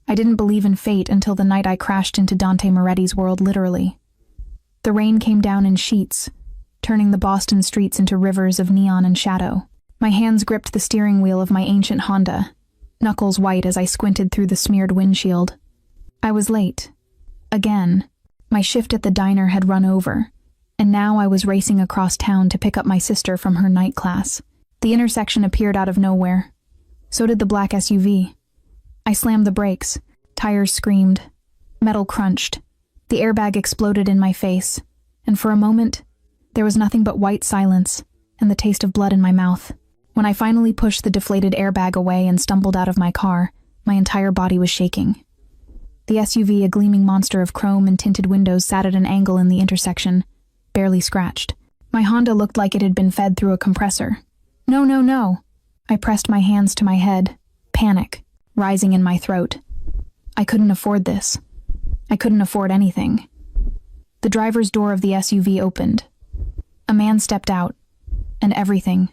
I didn't believe in fate until the night I crashed into Dante Moretti's world, literally. The rain came down in sheets, turning the Boston streets into rivers of neon and shadow. My hands gripped the steering wheel of my ancient Honda, knuckles white as I squinted through the smeared windshield. I was late. Again. My shift at the diner had run over, and now I was racing across town to pick up my sister from her night class. The intersection appeared out of nowhere. So did the black SUV. I slammed the brakes. Tires screamed. Metal crunched. The airbag exploded in my face, and for a moment, there was nothing but white silence and the taste of blood in my mouth. When I finally pushed the deflated airbag away and stumbled out of my car, my entire body was shaking. The SUV, a gleaming monster of chrome and tinted windows, sat at an angle in the intersection, barely scratched. My Honda looked like it had been fed through a compressor. No, no, no. I pressed my hands to my head, panic rising in my throat. I couldn't afford this. I couldn't afford anything. The driver's door of the SUV opened. A man stepped out, and everything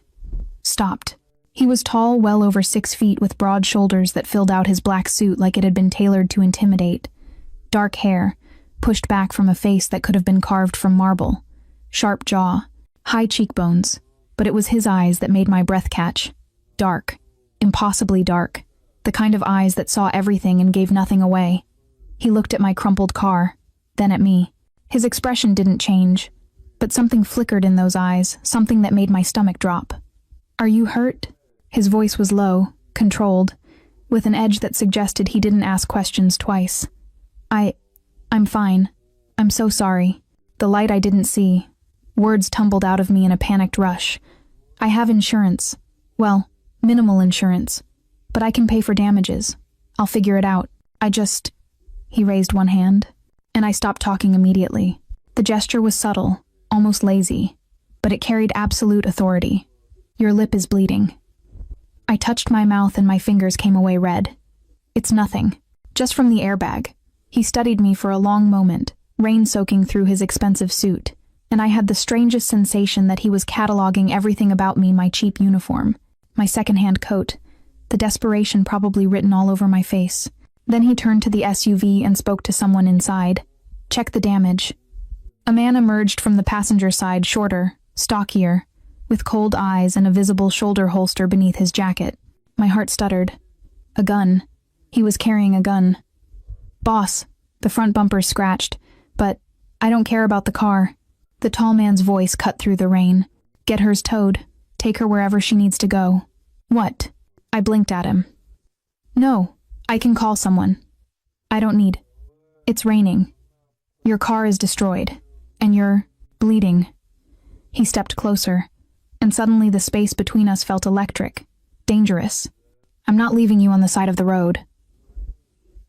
stopped. He was tall, well over 6 feet, with broad shoulders that filled out his black suit like it had been tailored to intimidate. Dark hair, pushed back from a face that could have been carved from marble. Sharp jaw, high cheekbones, but it was his eyes that made my breath catch. Dark, impossibly dark, the kind of eyes that saw everything and gave nothing away. He looked at my crumpled car, then at me. His expression didn't change, but something flickered in those eyes, something that made my stomach drop. "Are you hurt?" His voice was low, controlled, with an edge that suggested he didn't ask questions twice. I'm fine. I'm so sorry." The light I didn't see. Words tumbled out of me in a panicked rush. "I have insurance. Well, minimal insurance. But I can pay for damages. I'll figure it out. He raised one hand, and I stopped talking immediately. The gesture was subtle, almost lazy, but it carried absolute authority. "Your lip is bleeding." I touched my mouth and my fingers came away red. "It's nothing. Just from the airbag." He studied me for a long moment, rain soaking through his expensive suit, and I had the strangest sensation that he was cataloging everything about me: my cheap uniform, my second-hand coat, the desperation probably written all over my face. Then he turned to the SUV and spoke to someone inside. "Check the damage." A man emerged from the passenger side, shorter, stockier, with cold eyes and a visible shoulder holster beneath his jacket. My heart stuttered. A gun. He was carrying a gun. "Boss," the front bumper scratched, "but I don't care about the car." The tall man's voice cut through the rain. "Get hers towed. Take her wherever she needs to go." "What?" I blinked at him. "No, I can call someone. I don't need. It's raining. Your car is destroyed, and you're bleeding." He stepped closer, and suddenly the space between us felt electric, dangerous. "I'm not leaving you on the side of the road."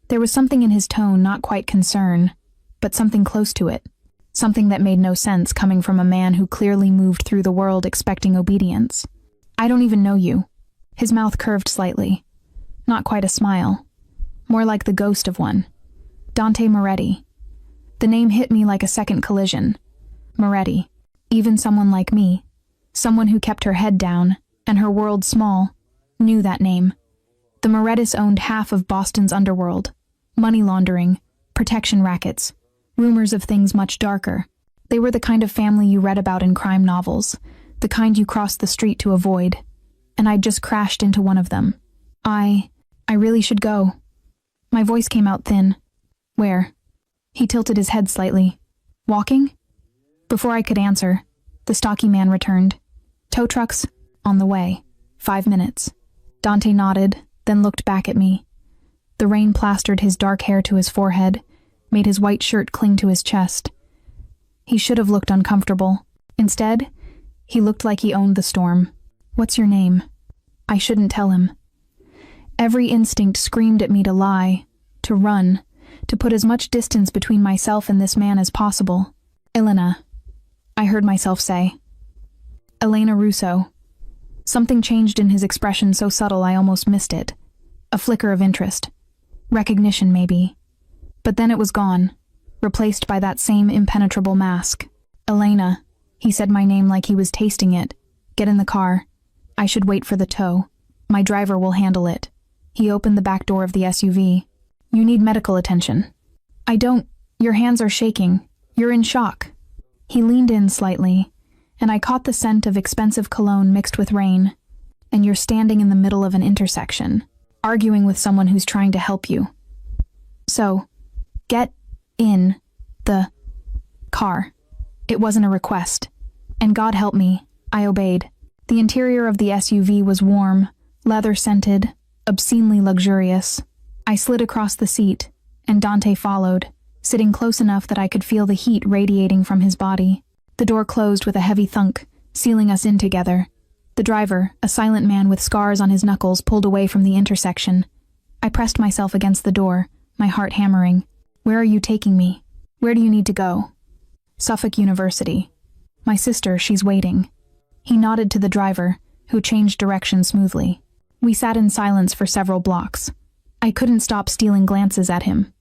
There was something in his tone, not quite concern, but something close to it. Something that made no sense coming from a man who clearly moved through the world expecting obedience. "I don't even know you." His mouth curved slightly. Not quite a smile. More like the ghost of one. Dante Moretti. The name hit me like a second collision. Moretti. Even someone like me, someone who kept her head down, and her world small, knew that name. The Morettis owned half of Boston's underworld. Money laundering, protection rackets, rumors of things much darker. They were the kind of family you read about in crime novels, the kind you crossed the street to avoid. And I'd just crashed into one of them. I really should go." My voice came out thin. "Where?" He tilted his head slightly. "Walking?" Before I could answer, the stocky man returned. "Tow trucks, on the way. 5 minutes." Dante nodded, then looked back at me. The rain plastered his dark hair to his forehead, made his white shirt cling to his chest. He should have looked uncomfortable. Instead, he looked like he owned the storm. "What's your name?" I shouldn't tell him. Every instinct screamed at me to lie, to run, to put as much distance between myself and this man as possible. "Elena," I heard myself say. "Elena Russo." Something changed in his expression so subtle I almost missed it. A flicker of interest. Recognition, maybe. But then it was gone, replaced by that same impenetrable mask. "Elena," he said my name like he was tasting it. "Get in the car. I should wait for the tow. My driver will handle it." He opened the back door of the SUV. You need medical attention. I don't. Your hands are shaking. You're in shock. He leaned in slightly, and I caught the scent of expensive cologne mixed with rain. And you're standing in the middle of an intersection, arguing with someone who's trying to help you. So, get in the car. It wasn't a request. And God help me, I obeyed. The interior of the SUV was warm, leather-scented, obscenely luxurious. I slid across the seat, and Dante followed, sitting close enough that I could feel the heat radiating from his body. The door closed with a heavy thunk, sealing us in together. The driver, a silent man with scars on his knuckles, pulled away from the intersection. I pressed myself against the door, my heart hammering. Where are you taking me? Where do you need to go? Suffolk University. My sister, she's waiting. He nodded to the driver, who changed direction smoothly. We sat in silence for several blocks. I couldn't stop stealing glances at him.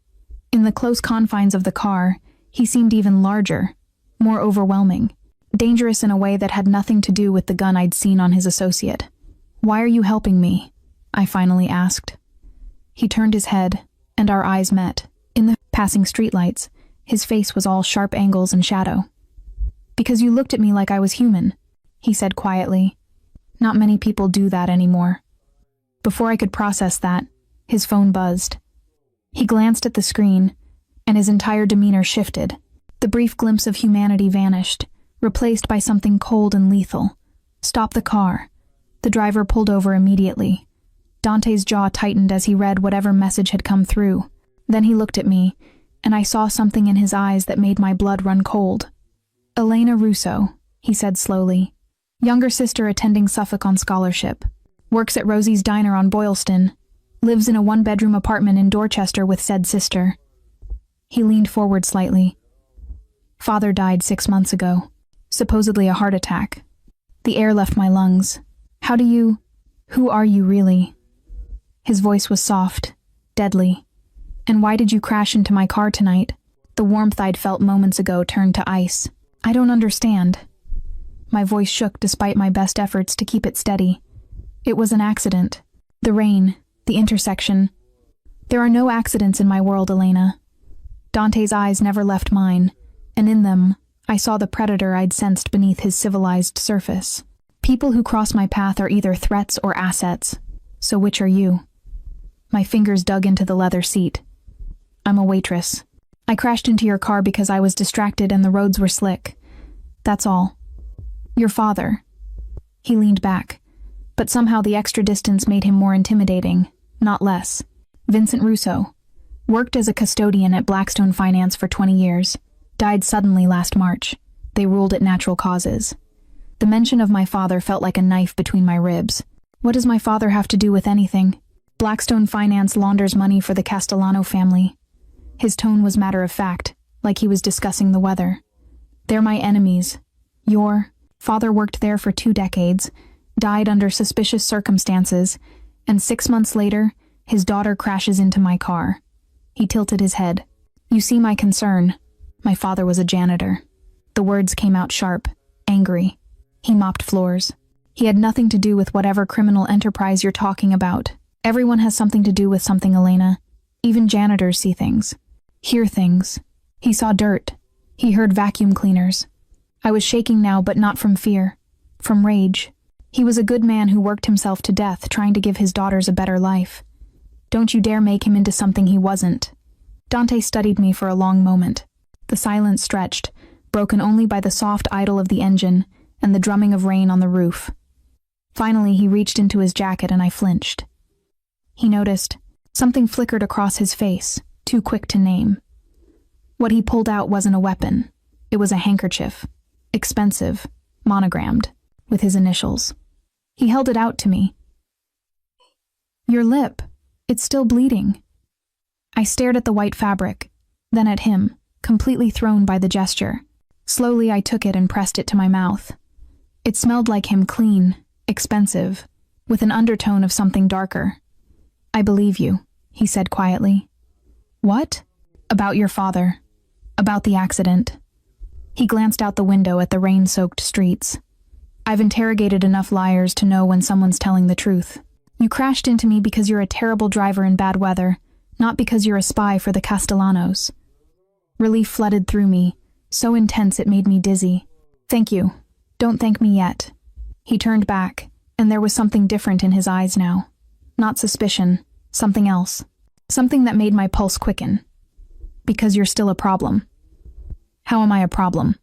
In the close confines of the car, he seemed even larger, more overwhelming, dangerous in a way that had nothing to do with the gun I'd seen on his associate. Why are you helping me? I finally asked. He turned his head, and our eyes met. In the passing streetlights, his face was all sharp angles and shadow. Because you looked at me like I was human, he said quietly. Not many people do that anymore. Before I could process that, his phone buzzed. He glanced at the screen, and his entire demeanor shifted. The brief glimpse of humanity vanished, replaced by something cold and lethal. Stop the car. The driver pulled over immediately. Dante's jaw tightened as he read whatever message had come through. Then he looked at me, and I saw something in his eyes that made my blood run cold. Elena Russo, he said slowly. Younger sister attending Suffolk on scholarship. Works at Rosie's Diner on Boylston. Lives in a one-bedroom apartment in Dorchester with said sister. He leaned forward slightly. Father died 6 months ago. Supposedly a heart attack. The air left my lungs. Who are you really? His voice was soft, deadly. And why did you crash into my car tonight? The warmth I'd felt moments ago turned to ice. I don't understand. My voice shook despite my best efforts to keep it steady. It was an accident. The rain, the intersection. There are no accidents in my world, Elena. Dante's eyes never left mine, and in them, I saw the predator I'd sensed beneath his civilized surface. People who cross my path are either threats or assets. So which are you? My fingers dug into the leather seat. I'm a waitress. I crashed into your car because I was distracted and the roads were slick. That's all. Your father. He leaned back, but somehow the extra distance made him more intimidating, not less. Vincent Russo. Worked as a custodian at Blackstone Finance for 20 years. Died suddenly last March. They ruled it natural causes. The mention of my father felt like a knife between my ribs. What does my father have to do with anything? Blackstone Finance launders money for the Castellano family. His tone was matter-of-fact, like he was discussing the weather. They're my enemies. Your father worked there for 2 decades, died under suspicious circumstances, and 6 months later, his daughter crashes into my car. He tilted his head. You see my concern. My father was a janitor. The words came out sharp, angry. He mopped floors. He had nothing to do with whatever criminal enterprise you're talking about. Everyone has something to do with something, Elena. Even janitors see things. Hear things. He saw dirt. He heard vacuum cleaners. I was shaking now, but not from fear. From rage. He was a good man who worked himself to death trying to give his daughters a better life. Don't you dare make him into something he wasn't. Dante studied me for a long moment. The silence stretched, broken only by the soft idle of the engine and the drumming of rain on the roof. Finally, he reached into his jacket and I flinched. He noticed. Something flickered across his face, too quick to name. What he pulled out wasn't a weapon. It was a handkerchief. Expensive, monogrammed, with his initials. He held it out to me. Your lip. It's still bleeding. I stared at the white fabric, then at him, completely thrown by the gesture. Slowly I took it and pressed it to my mouth. It smelled like him, clean, expensive, with an undertone of something darker. I believe you, he said quietly. What? About your father. About the accident. He glanced out the window at the rain-soaked streets. I've interrogated enough liars to know when someone's telling the truth. You crashed into me because you're a terrible driver in bad weather, Not because you're a spy for the Castellanos. Relief flooded through me, so intense it made me dizzy. Thank you. Don't thank me yet. He turned back, and there was something different in his eyes now. Not suspicion, something else. Something that made my pulse quicken. Because you're still a problem. How am I a problem?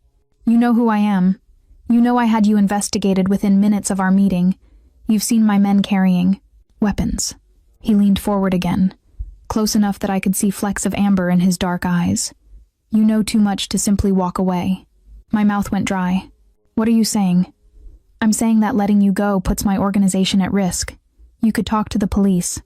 You know who I am. You know I had you investigated within minutes of our meeting. You've seen my men carrying weapons. He leaned forward again, close enough that I could see flecks of amber in his dark eyes. You know too much to simply walk away. My mouth went dry. What are you saying? I'm saying that letting you go puts my organization at risk. You could talk to the police,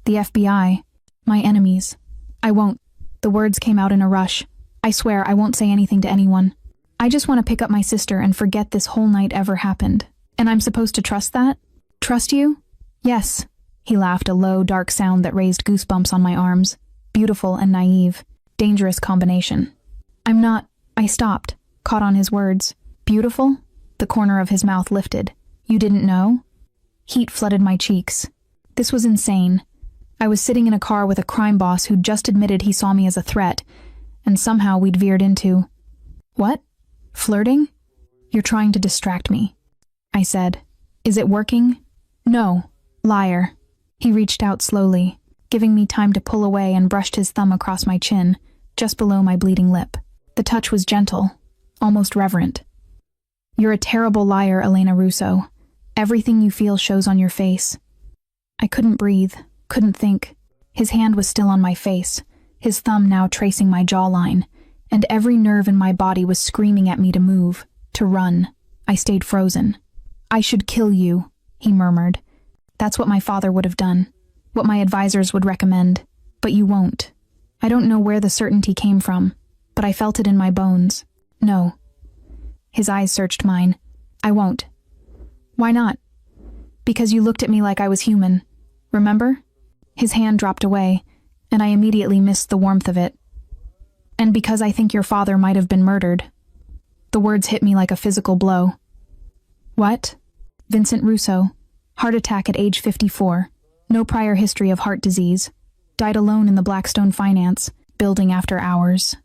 the FBI, my enemies. I won't. The words came out in a rush. I swear I won't say anything to anyone. I just want to pick up my sister and forget this whole night ever happened. And I'm supposed to trust that? Trust you? Yes. He laughed, a low, dark sound that raised goosebumps on my arms. Beautiful and naive. Dangerous combination. I'm not. I stopped, caught on his words. Beautiful? The corner of his mouth lifted. You didn't know? Heat flooded my cheeks. This was insane. I was sitting in a car with a crime boss who'd just admitted he saw me as a threat, and somehow we'd veered into... What? Flirting? You're trying to distract me, I said. Is it working? No. Liar. He reached out slowly, giving me time to pull away, and brushed his thumb across my chin, just below my bleeding lip. The touch was gentle, almost reverent. You're a terrible liar, Elena Russo. Everything you feel shows on your face. I couldn't breathe, couldn't think. His hand was still on my face, his thumb now tracing my jawline, and every nerve in my body was screaming at me to move, to run. I stayed frozen. I should kill you, he murmured. That's what my father would have done, what my advisors would recommend. But you won't. I don't know where the certainty came from, but I felt it in my bones. No. His eyes searched mine. I won't. Why not? Because you looked at me like I was human. Remember? His hand dropped away, and I immediately missed the warmth of it. And because I think your father might have been murdered. The words hit me like a physical blow. What? Vincent Russo. Heart attack at age 54. No prior history of heart disease. Died alone in the Blackstone Finance building after hours.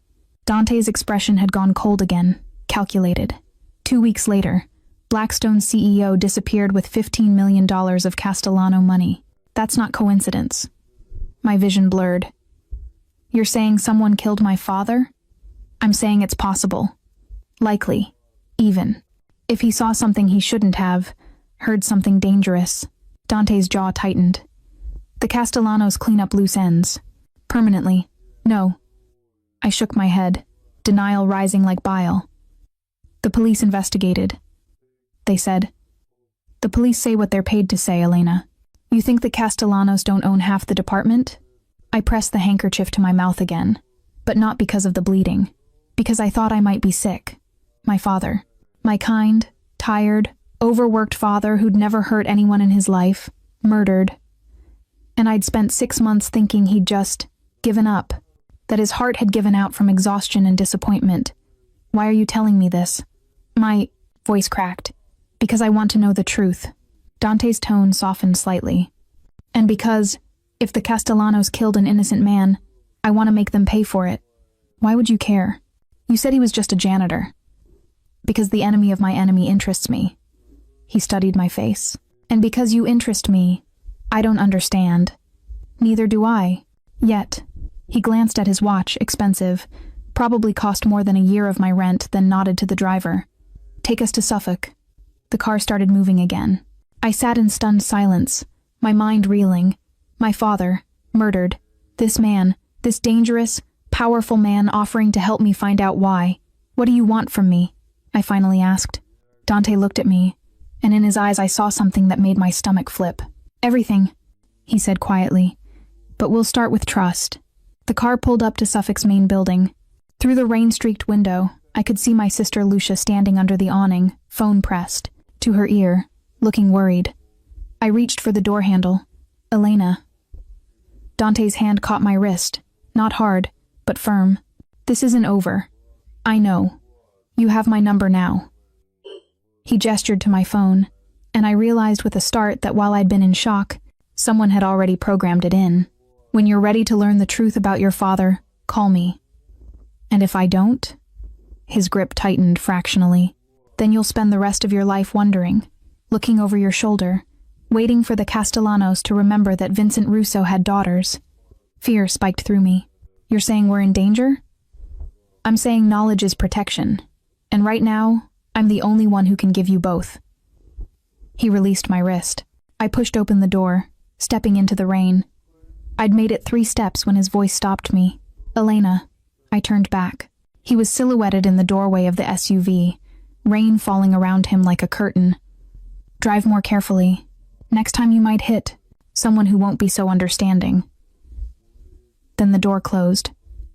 Dante's expression had gone cold again, calculated. 2 weeks later, Blackstone's CEO disappeared with $15 million of Castellano money. That's not coincidence. My vision blurred. You're saying someone killed my father? I'm saying it's possible. Likely. Even. If he saw something he shouldn't have, heard something dangerous. Dante's jaw tightened. The Castellanos clean up loose ends. Permanently. No. I shook my head, denial rising like bile. The police investigated. They said. The police say what they're paid to say, Elena. You think the Castellanos don't own half the department? I pressed the handkerchief to my mouth again, but not because of the bleeding, because I thought I might be sick. My father. My kind, tired, overworked father who'd never hurt anyone in his life, murdered. And I'd spent 6 months thinking he'd just given up, that his heart had given out from exhaustion and disappointment. Why are you telling me this? My voice cracked. Because I want to know the truth. Dante's tone softened slightly. And because, if the Castellanos killed an innocent man, I want to make them pay for it. Why would you care? You said he was just a janitor. Because the enemy of my enemy interests me. He studied my face. And because you interest me, I don't understand. Neither do I. Yet. He glanced at his watch, expensive. Probably cost more than a year of my rent, then nodded to the driver. Take us to Suffolk. The car started moving again. I sat in stunned silence, my mind reeling. My father, murdered. This man, this dangerous, powerful man offering to help me find out why. What do you want from me? I finally asked. Dante looked at me, and in his eyes I saw something that made my stomach flip. Everything, he said quietly. But we'll start with trust. The car pulled up to Suffolk's main building. Through the rain-streaked window, I could see my sister Lucia standing under the awning, phone pressed to her ear, looking worried. I reached for the door handle. Elena. Dante's hand caught my wrist, not hard, but firm. This isn't over. I know. You have my number now. He gestured to my phone, and I realized with a start that while I'd been in shock, someone had already programmed it in. When you're ready to learn the truth about your father, call me. And if I don't? His grip tightened fractionally. Then you'll spend the rest of your life wondering, looking over your shoulder, waiting for the Castellanos to remember that Vincent Russo had daughters. Fear spiked through me. You're saying we're in danger? I'm saying knowledge is protection. And right now, I'm the only one who can give you both. He released my wrist. I pushed open the door, stepping into the rain. I'd made it 3 steps when his voice stopped me. Elena. I turned back. He was silhouetted in the doorway of the SUV, rain falling around him like a curtain. Drive more carefully. Next time you might hit someone who won't be so understanding. Then the door closed,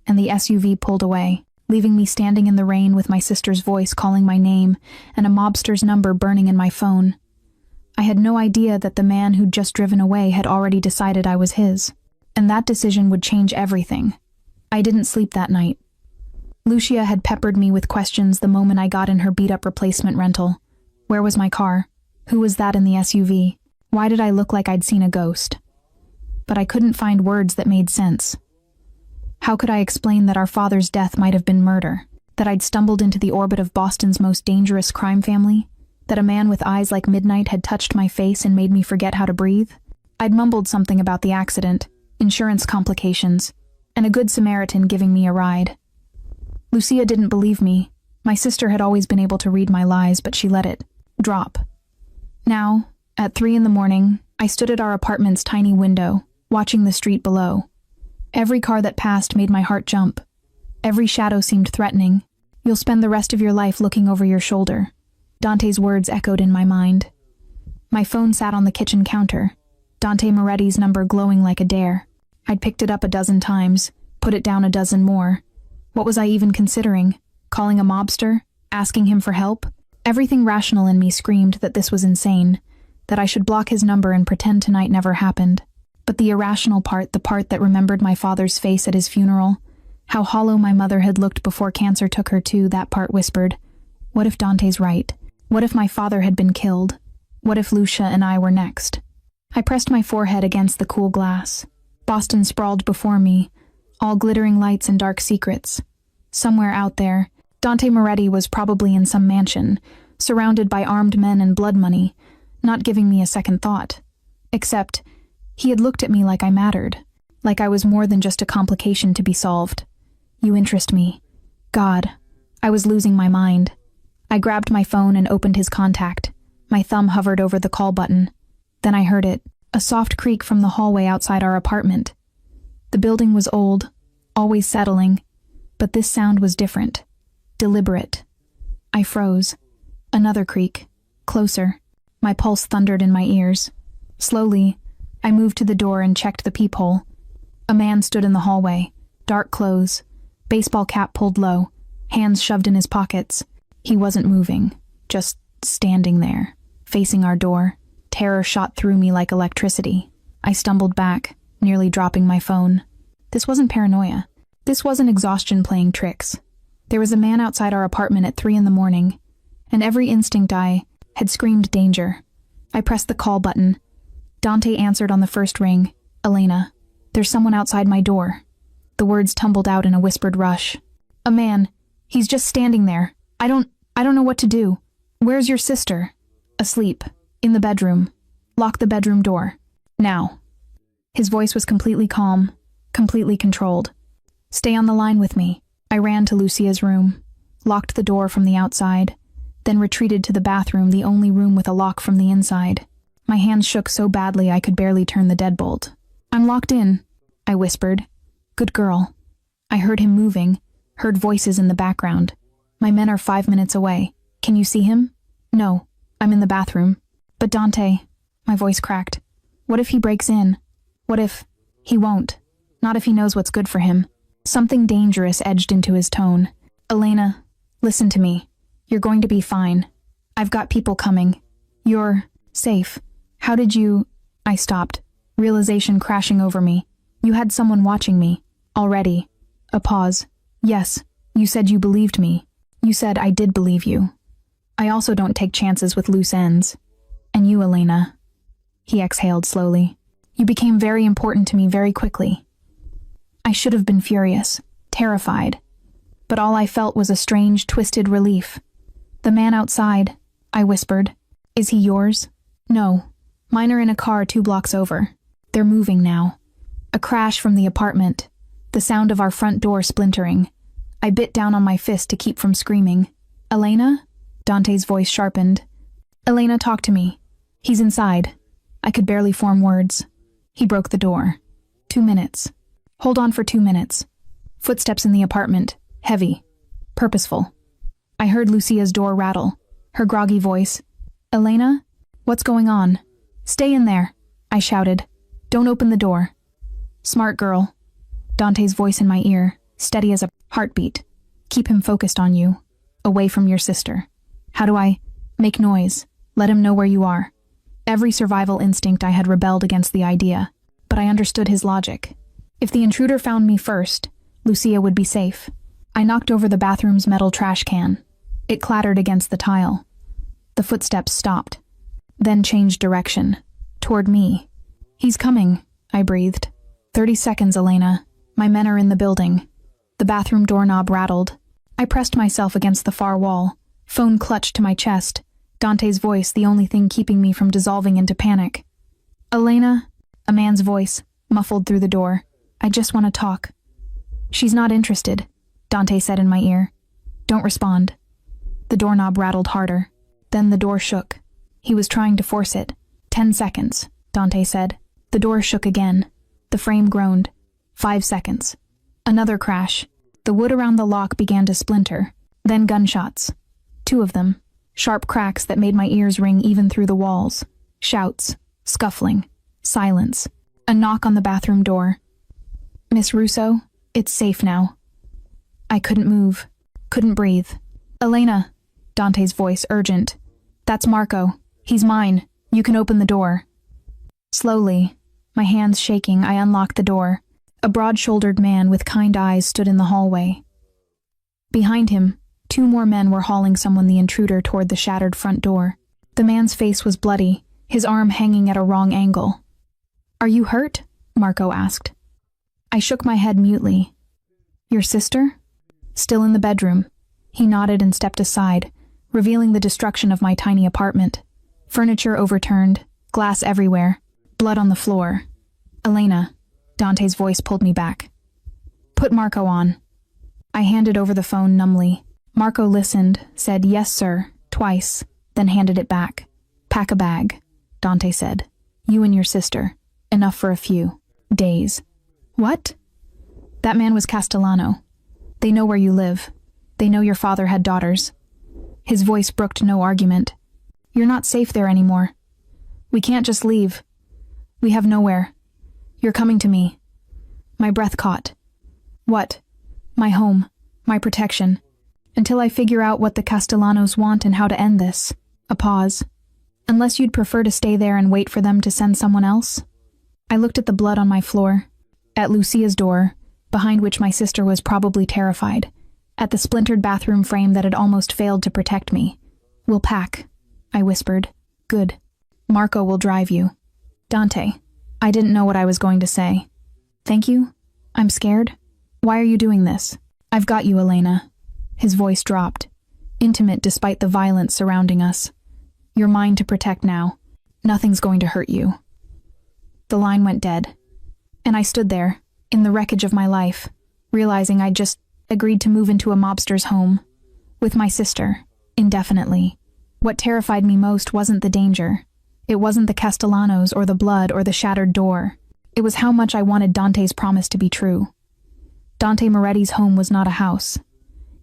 and the SUV pulled away, leaving me standing in the rain with my sister's voice calling my name and a mobster's number burning in my phone. I had no idea that the man who'd just driven away had already decided I was his, and that decision would change everything. I didn't sleep that night. Lucia had peppered me with questions the moment I got in her beat-up replacement rental. Where was my car? Who was that in the SUV? Why did I look like I'd seen a ghost? But I couldn't find words that made sense. How could I explain that our father's death might have been murder? That I'd stumbled into the orbit of Boston's most dangerous crime family? That a man with eyes like midnight had touched my face and made me forget how to breathe? I'd mumbled something about the accident, insurance complications, and a good Samaritan giving me a ride. Lucia didn't believe me. My sister had always been able to read my lies, but she let it drop. Now, at 3 a.m, I stood at our apartment's tiny window, watching the street below. Every car that passed made my heart jump. Every shadow seemed threatening. You'll spend the rest of your life looking over your shoulder. Dante's words echoed in my mind. My phone sat on the kitchen counter, Dante Moretti's number glowing like a dare. I'd picked it up a dozen times, put it down a dozen more. What was I even considering? Calling a mobster? Asking him for help? Everything rational in me screamed that this was insane, that I should block his number and pretend tonight never happened. But the irrational part, the part that remembered my father's face at his funeral, how hollow my mother had looked before cancer took her too, that part whispered, what if Dante's right? What if my father had been killed? What if Lucia and I were next? I pressed my forehead against the cool glass. Boston sprawled before me, all glittering lights and dark secrets. Somewhere out there, Dante Moretti was probably in some mansion, surrounded by armed men and blood money, not giving me a second thought. Except, he had looked at me like I mattered, like I was more than just a complication to be solved. You interest me. God, I was losing my mind. I grabbed my phone and opened his contact. My thumb hovered over the call button. Then I heard it, a soft creak from the hallway outside our apartment. The building was old, always settling, but this sound was different, deliberate. I froze. Another creak, closer. My pulse thundered in my ears. Slowly, I moved to the door and checked the peephole. A man stood in the hallway, dark clothes, baseball cap pulled low, hands shoved in his pockets. He wasn't moving, just standing there, facing our door. Terror shot through me like electricity. I stumbled back, nearly dropping my phone. This wasn't paranoia. This wasn't exhaustion playing tricks. There was a man outside our apartment at 3 a.m, and every instinct I had screamed danger. I pressed the call button. Dante answered on the first ring. Elena, there's someone outside my door. The words tumbled out in a whispered rush. A man. He's just standing there. I don't know what to do. Where's your sister? Asleep. In the bedroom. Lock the bedroom door. Now. His voice was completely calm, completely controlled. Stay on the line with me. I ran to Lucia's room, locked the door from the outside, then retreated to the bathroom, the only room with a lock from the inside. My hands shook so badly I could barely turn the deadbolt. I'm locked in, I whispered. Good girl. I heard him moving, heard voices in the background. My men are 5 minutes away. Can you see him? No, I'm in the bathroom. But Dante, my voice cracked. What if he breaks in? What if he won't? Not if he knows what's good for him. Something dangerous edged into his tone. Elena, listen to me. You're going to be fine. I've got people coming. You're safe. How did you... I stopped, realization crashing over me. You had someone watching me. Already. A pause. Yes, you said you believed me. You said I did believe you. I also don't take chances with loose ends. And you, Elena. He exhaled slowly. You became very important to me very quickly. I should have been furious, terrified. But all I felt was a strange, twisted relief. "The man outside," I whispered. "Is he yours?" "No. Mine are in a car 2 blocks over. They're moving now." A crash from the apartment. The sound of our front door splintering. I bit down on my fist to keep from screaming. "Elena?" Dante's voice sharpened. "Elena, talk to me." "He's inside." I could barely form words. He broke the door. 2 minutes. "Hold on for 2 minutes." Footsteps in the apartment. Heavy. Purposeful. I heard Lucia's door rattle. Her groggy voice. "Elena? What's going on?" "Stay in there," I shouted. "Don't open the door." "Smart girl." Dante's voice in my ear, steady as a heartbeat. "Keep him focused on you. Away from your sister." How do I? Make noise. Let him know where you are. Every survival instinct I had rebelled against the idea, but I understood his logic. If the intruder found me first, Lucia would be safe. I knocked over the bathroom's metal trash can. It clattered against the tile. The footsteps stopped, then changed direction, toward me. "He's coming," I breathed. 30 seconds, Elena. My men are in the building." The bathroom doorknob rattled. I pressed myself against the far wall, phone clutched to my chest, Dante's voice the only thing keeping me from dissolving into panic. "Elena?" A man's voice, muffled through the door. "I just want to talk." "She's not interested," Dante said in my ear. "Don't respond." The doorknob rattled harder. Then the door shook. He was trying to force it. 10 seconds, Dante said. The door shook again. The frame groaned. 5 seconds. Another crash. The wood around the lock began to splinter. Then gunshots. 2 of them. Sharp cracks that made my ears ring even through the walls. Shouts. Scuffling. Silence. A knock on the bathroom door. "Miss Russo, it's safe now." I couldn't move. Couldn't breathe. "Elena," Dante's voice urgent. "That's Marco. He's mine. You can open the door." Slowly, my hands shaking, I unlocked the door. A broad-shouldered man with kind eyes stood in the hallway. Behind him, 2 more men were hauling the intruder toward the shattered front door. The man's face was bloody, his arm hanging at a wrong angle. "Are you hurt?" Marco asked. I shook my head mutely. "Your sister?" "Still in the bedroom." He nodded and stepped aside, revealing the destruction of my tiny apartment. Furniture overturned, glass everywhere, blood on the floor. "Elena," Dante's voice pulled me back. "Put Marco on." I handed over the phone numbly. Marco listened, said "Yes, sir," twice, then handed it back. "Pack a bag," Dante said. "You and your sister. Enough for a few days." "What?" "That man was Castellano. They know where you live. They know your father had daughters." His voice brooked no argument. "You're not safe there anymore. We can't just leave. We have nowhere. You're coming to me." My breath caught. "What?" "My home. My protection. Until I figure out what the Castellanos want and how to end this." A pause. "Unless you'd prefer to stay there and wait for them to send someone else?" I looked at the blood on my floor, at Lucia's door, behind which my sister was probably terrified, at the splintered bathroom frame that had almost failed to protect me. "We'll pack," I whispered. "Good. Marco will drive you." "Dante." I didn't know what I was going to say. "Thank you? I'm scared. Why are you doing this?" "I've got you, Elena." His voice dropped, intimate despite the violence surrounding us. "You're mine to protect now. Nothing's going to hurt you." The line went dead, and I stood there, in the wreckage of my life, realizing I'd just agreed to move into a mobster's home, with my sister, indefinitely. What terrified me most wasn't the danger. It wasn't the Castellanos or the blood or the shattered door. It was how much I wanted Dante's promise to be true. Dante Moretti's home was not a house.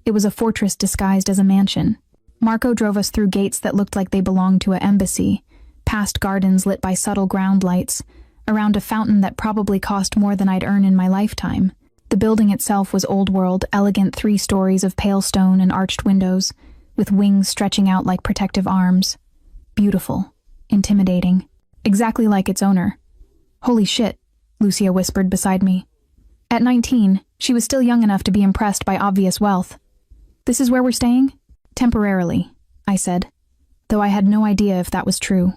It was a fortress disguised as a mansion. Marco drove us through gates that looked like they belonged to an embassy, past gardens lit by subtle ground lights, around a fountain that probably cost more than I'd earn in my lifetime. The building itself was old-world, elegant 3 stories of pale stone and arched windows, with wings stretching out like protective arms. Beautiful. Intimidating. Exactly like its owner. "Holy shit," Lucia whispered beside me. At 19, she was still young enough to be impressed by obvious wealth. "This is where we're staying?" "Temporarily," I said, though I had no idea if that was true.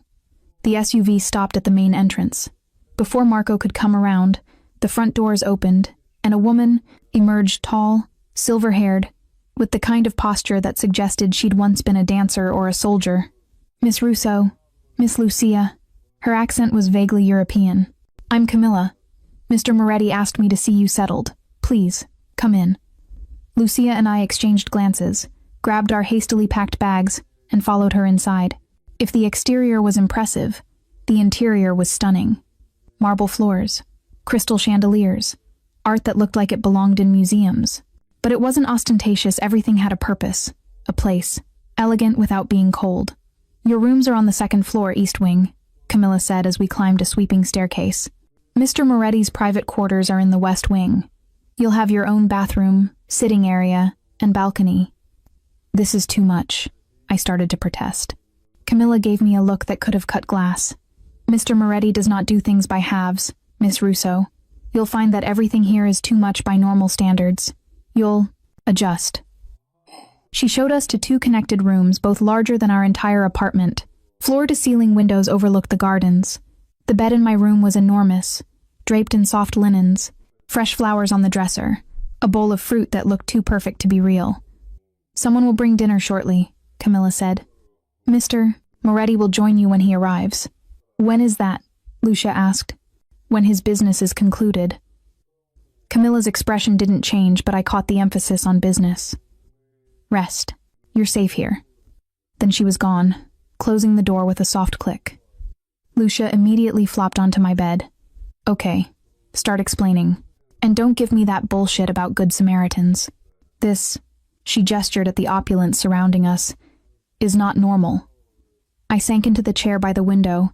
The SUV stopped at the main entrance. Before Marco could come around, the front doors opened, and a woman emerged tall, silver-haired, with the kind of posture that suggested she'd once been a dancer or a soldier. Miss Russo, Miss Lucia. Her accent was vaguely European. I'm Camilla. Mr. Moretti asked me to see you settled. Please, come in. Lucia and I exchanged glances, grabbed our hastily packed bags, and followed her inside. If the exterior was impressive, the interior was stunning. Marble floors, crystal chandeliers, art that looked like it belonged in museums. But it wasn't ostentatious, everything had a purpose, a place, elegant without being cold. Your rooms are on the second floor, East Wing, Camilla said as we climbed a sweeping staircase. Mr. Moretti's private quarters are in the West Wing. You'll have your own bathroom, sitting area, and balcony. This is too much, I started to protest. Camilla gave me a look that could have cut glass. Mr. Moretti does not do things by halves, Miss Russo. You'll find that everything here is too much by normal standards. You'll adjust. She showed us to 2 connected rooms, both larger than our entire apartment. Floor-to-ceiling windows overlooked the gardens. The bed in my room was enormous, draped in soft linens, fresh flowers on the dresser, a bowl of fruit that looked too perfect to be real. Someone will bring dinner shortly, Camilla said. Mr. Moretti will join you when he arrives. When is that? Lucia asked. When his business is concluded. Camilla's expression didn't change, but I caught the emphasis on business. Rest. You're safe here. Then she was gone, closing the door with a soft click. Lucia immediately flopped onto my bed. Okay, start explaining. And don't give me that bullshit about Good Samaritans. This, she gestured at the opulence surrounding us, is not normal. I sank into the chair by the window,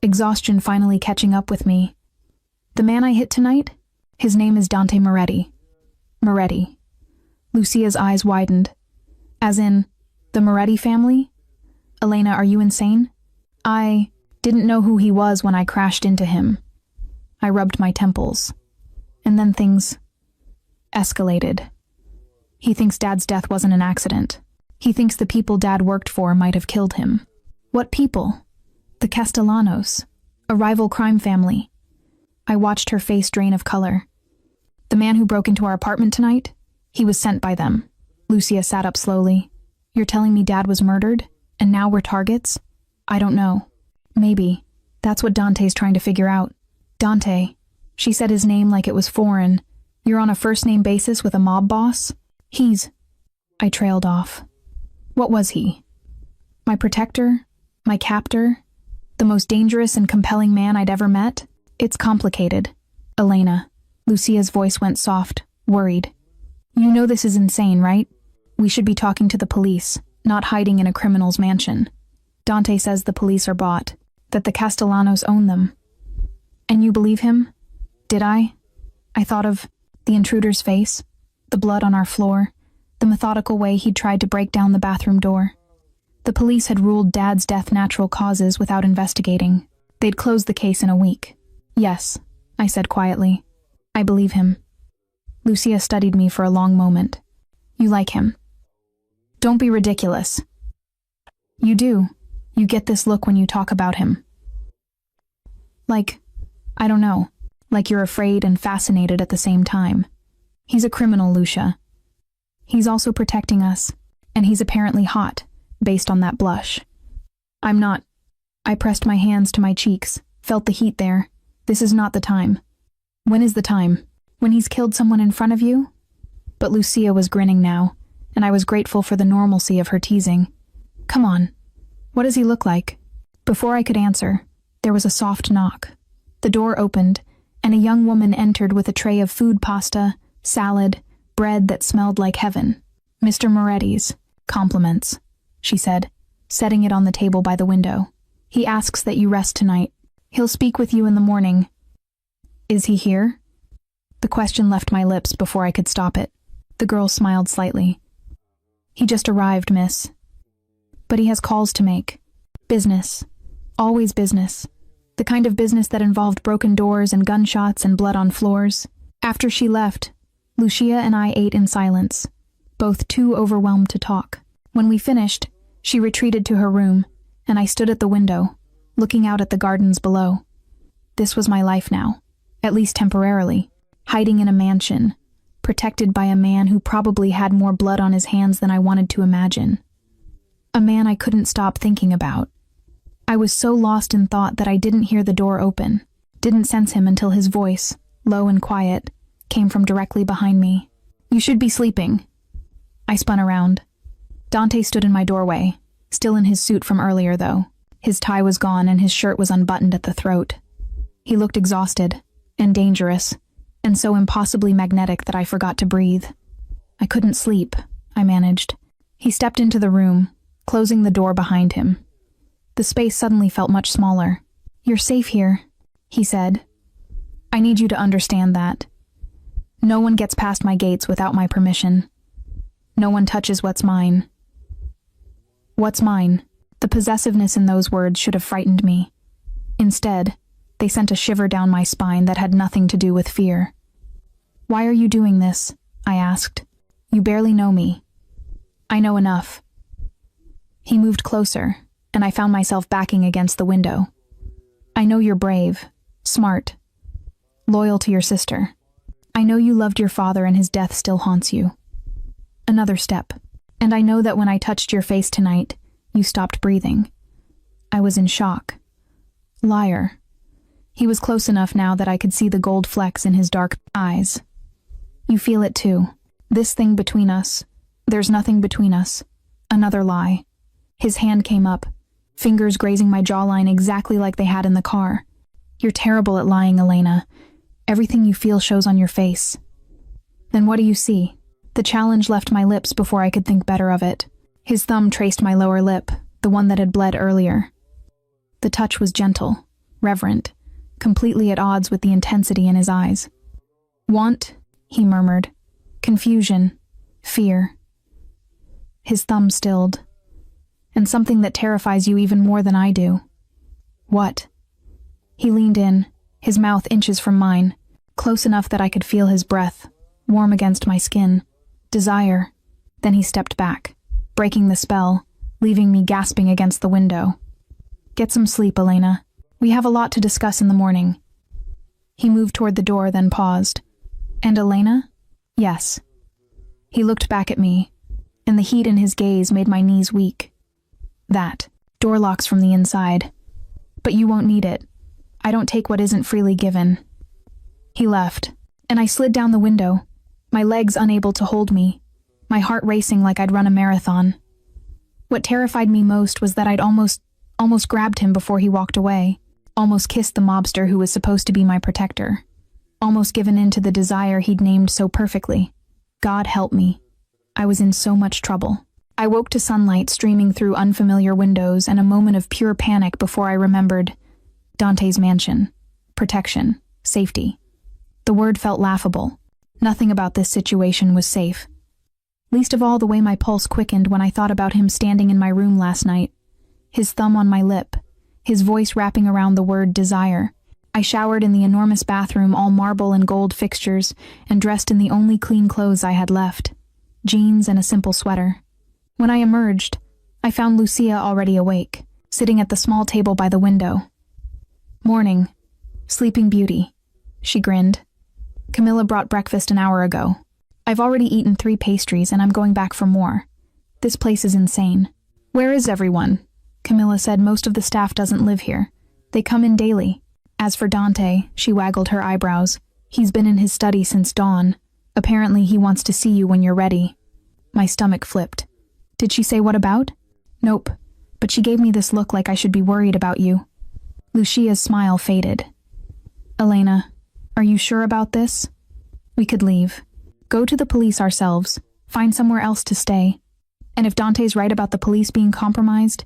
exhaustion finally catching up with me. The man I hit tonight? His name is Dante Moretti. Moretti. Lucia's eyes widened. As in, the Moretti family? Elena, are you insane? I didn't know who he was when I crashed into him. I rubbed my temples. And then things escalated. He thinks Dad's death wasn't an accident. He thinks the people Dad worked for might have killed him. What people? The Castellanos, a rival crime family. I watched her face drain of color. The man who broke into our apartment tonight? He was sent by them. Lucia sat up slowly. You're telling me Dad was murdered, and now we're targets? I don't know. Maybe. That's what Dante's trying to figure out. Dante. She said his name like it was foreign. You're on a first-name basis with a mob boss? He's... I trailed off. What was he? My protector? My captor? The most dangerous and compelling man I'd ever met? It's complicated. Elena. Lucia's voice went soft, worried. You know this is insane, right? We should be talking to the police, not hiding in a criminal's mansion. Dante says the police are bought, that the Castellanos own them. And you believe him? Did I? I thought of the intruder's face, the blood on our floor, the methodical way he'd tried to break down the bathroom door. The police had ruled Dad's death natural causes without investigating. They'd close the case in a week. Yes, I said quietly. I believe him. Lucia studied me for a long moment. You like him? Don't be ridiculous. You do. You get this look when you talk about him. Like, I don't know, like you're afraid and fascinated at the same time. He's a criminal, Lucia. He's also protecting us, and he's apparently hot, based on that blush. I'm not. I pressed my hands to my cheeks, felt the heat there. This is not the time. When is the time? When he's killed someone in front of you? But Lucia was grinning now, and I was grateful for the normalcy of her teasing. Come on. What does he look like? Before I could answer, there was a soft knock. The door opened, and a young woman entered with a tray of food pasta, salad, bread that smelled like heaven. Mr. Moretti's. Compliments, she said, setting it on the table by the window. He asks that you rest tonight. He'll speak with you in the morning. Is he here? The question left my lips before I could stop it. The girl smiled slightly. He just arrived, miss. But he has calls to make. Business. Always business. The kind of business that involved broken doors and gunshots and blood on floors. After she left, Lucia and I ate in silence, both too overwhelmed to talk. When we finished, she retreated to her room, and I stood at the window, looking out at the gardens below. This was my life now, at least temporarily. hiding in a mansion, protected by a man who probably had more blood on his hands than I wanted to imagine. A man I couldn't stop thinking about. I was so lost in thought that I didn't hear the door open, didn't sense him until his voice, low and quiet, came from directly behind me. "You should be sleeping." I spun around. Dante stood in my doorway, still in his suit from earlier though. His tie was gone and his shirt was unbuttoned at the throat. He looked exhausted, and dangerous, and so impossibly magnetic that I forgot to breathe. I couldn't sleep, I managed. He stepped into the room, closing the door behind him. The space suddenly felt much smaller. "You're safe here," he said. "I need you to understand that. No one gets past my gates without my permission. No one touches what's mine." What's mine? The possessiveness in those words should have frightened me. Instead, they sent a shiver down my spine that had nothing to do with fear. "Why are you doing this?" I asked. "You barely know me." "I know enough." He moved closer, and I found myself backing against the window. "I know you're brave, smart, loyal to your sister. I know you loved your father and his death still haunts you." Another step. "And I know that when I touched your face tonight, you stopped breathing." I was in shock. Liar. He was close enough now that I could see the gold flecks in his dark eyes. "You feel it too. This thing between us. There's nothing between us." Another lie. His hand came up, fingers grazing my jawline exactly like they had in the car. "You're terrible at lying, Elena. Everything you feel shows on your face." "Then what do you see?" The challenge left my lips before I could think better of it. His thumb traced my lower lip, the one that had bled earlier. The touch was gentle, reverent, completely at odds with the intensity in his eyes. "Want?" he murmured. "Confusion. Fear." His thumb stilled. "And something that terrifies you even more than I do." "What?" He leaned in, his mouth inches from mine, close enough that I could feel his breath, warm against my skin. "Desire." Then he stepped back, breaking the spell, leaving me gasping against the window. "Get some sleep, Elena. We have a lot to discuss in the morning." He moved toward the door, then paused. "And Elena?" "Yes." He looked back at me, and the heat in his gaze made my knees weak. "That. Door locks from the inside. But you won't need it. I don't take what isn't freely given." He left, and I slid down the window, my legs unable to hold me, my heart racing like I'd run a marathon. What terrified me most was that I'd almost grabbed him before he walked away, almost kissed the mobster who was supposed to be my protector, almost given in to the desire he'd named so perfectly. God help me. I was in so much trouble. I woke to sunlight streaming through unfamiliar windows and a moment of pure panic before I remembered Dante's mansion, protection, safety. The word felt laughable. Nothing about this situation was safe. Least of all the way my pulse quickened when I thought about him standing in my room last night, his thumb on my lip, his voice wrapping around the word desire. I showered in the enormous bathroom, all marble and gold fixtures, and dressed in the only clean clothes I had left, jeans and a simple sweater. When I emerged, I found Lucia already awake, sitting at the small table by the window. "Morning. Sleeping Beauty," she grinned. "Camilla brought breakfast an hour ago. I've already eaten 3 pastries and I'm going back for more. This place is insane." "Where is everyone?" Camilla said. "Most of the staff doesn't live here. They come in daily." As for Dante, she waggled her eyebrows. "He's been in his study since dawn. Apparently he wants to see you when you're ready." My stomach flipped. "Did she say what about?" "Nope, but she gave me this look like I should be worried about you." Lucia's smile faded. "Elena, are you sure about this? We could leave. Go to the police ourselves. Find somewhere else to stay. And if Dante's right about the police being compromised?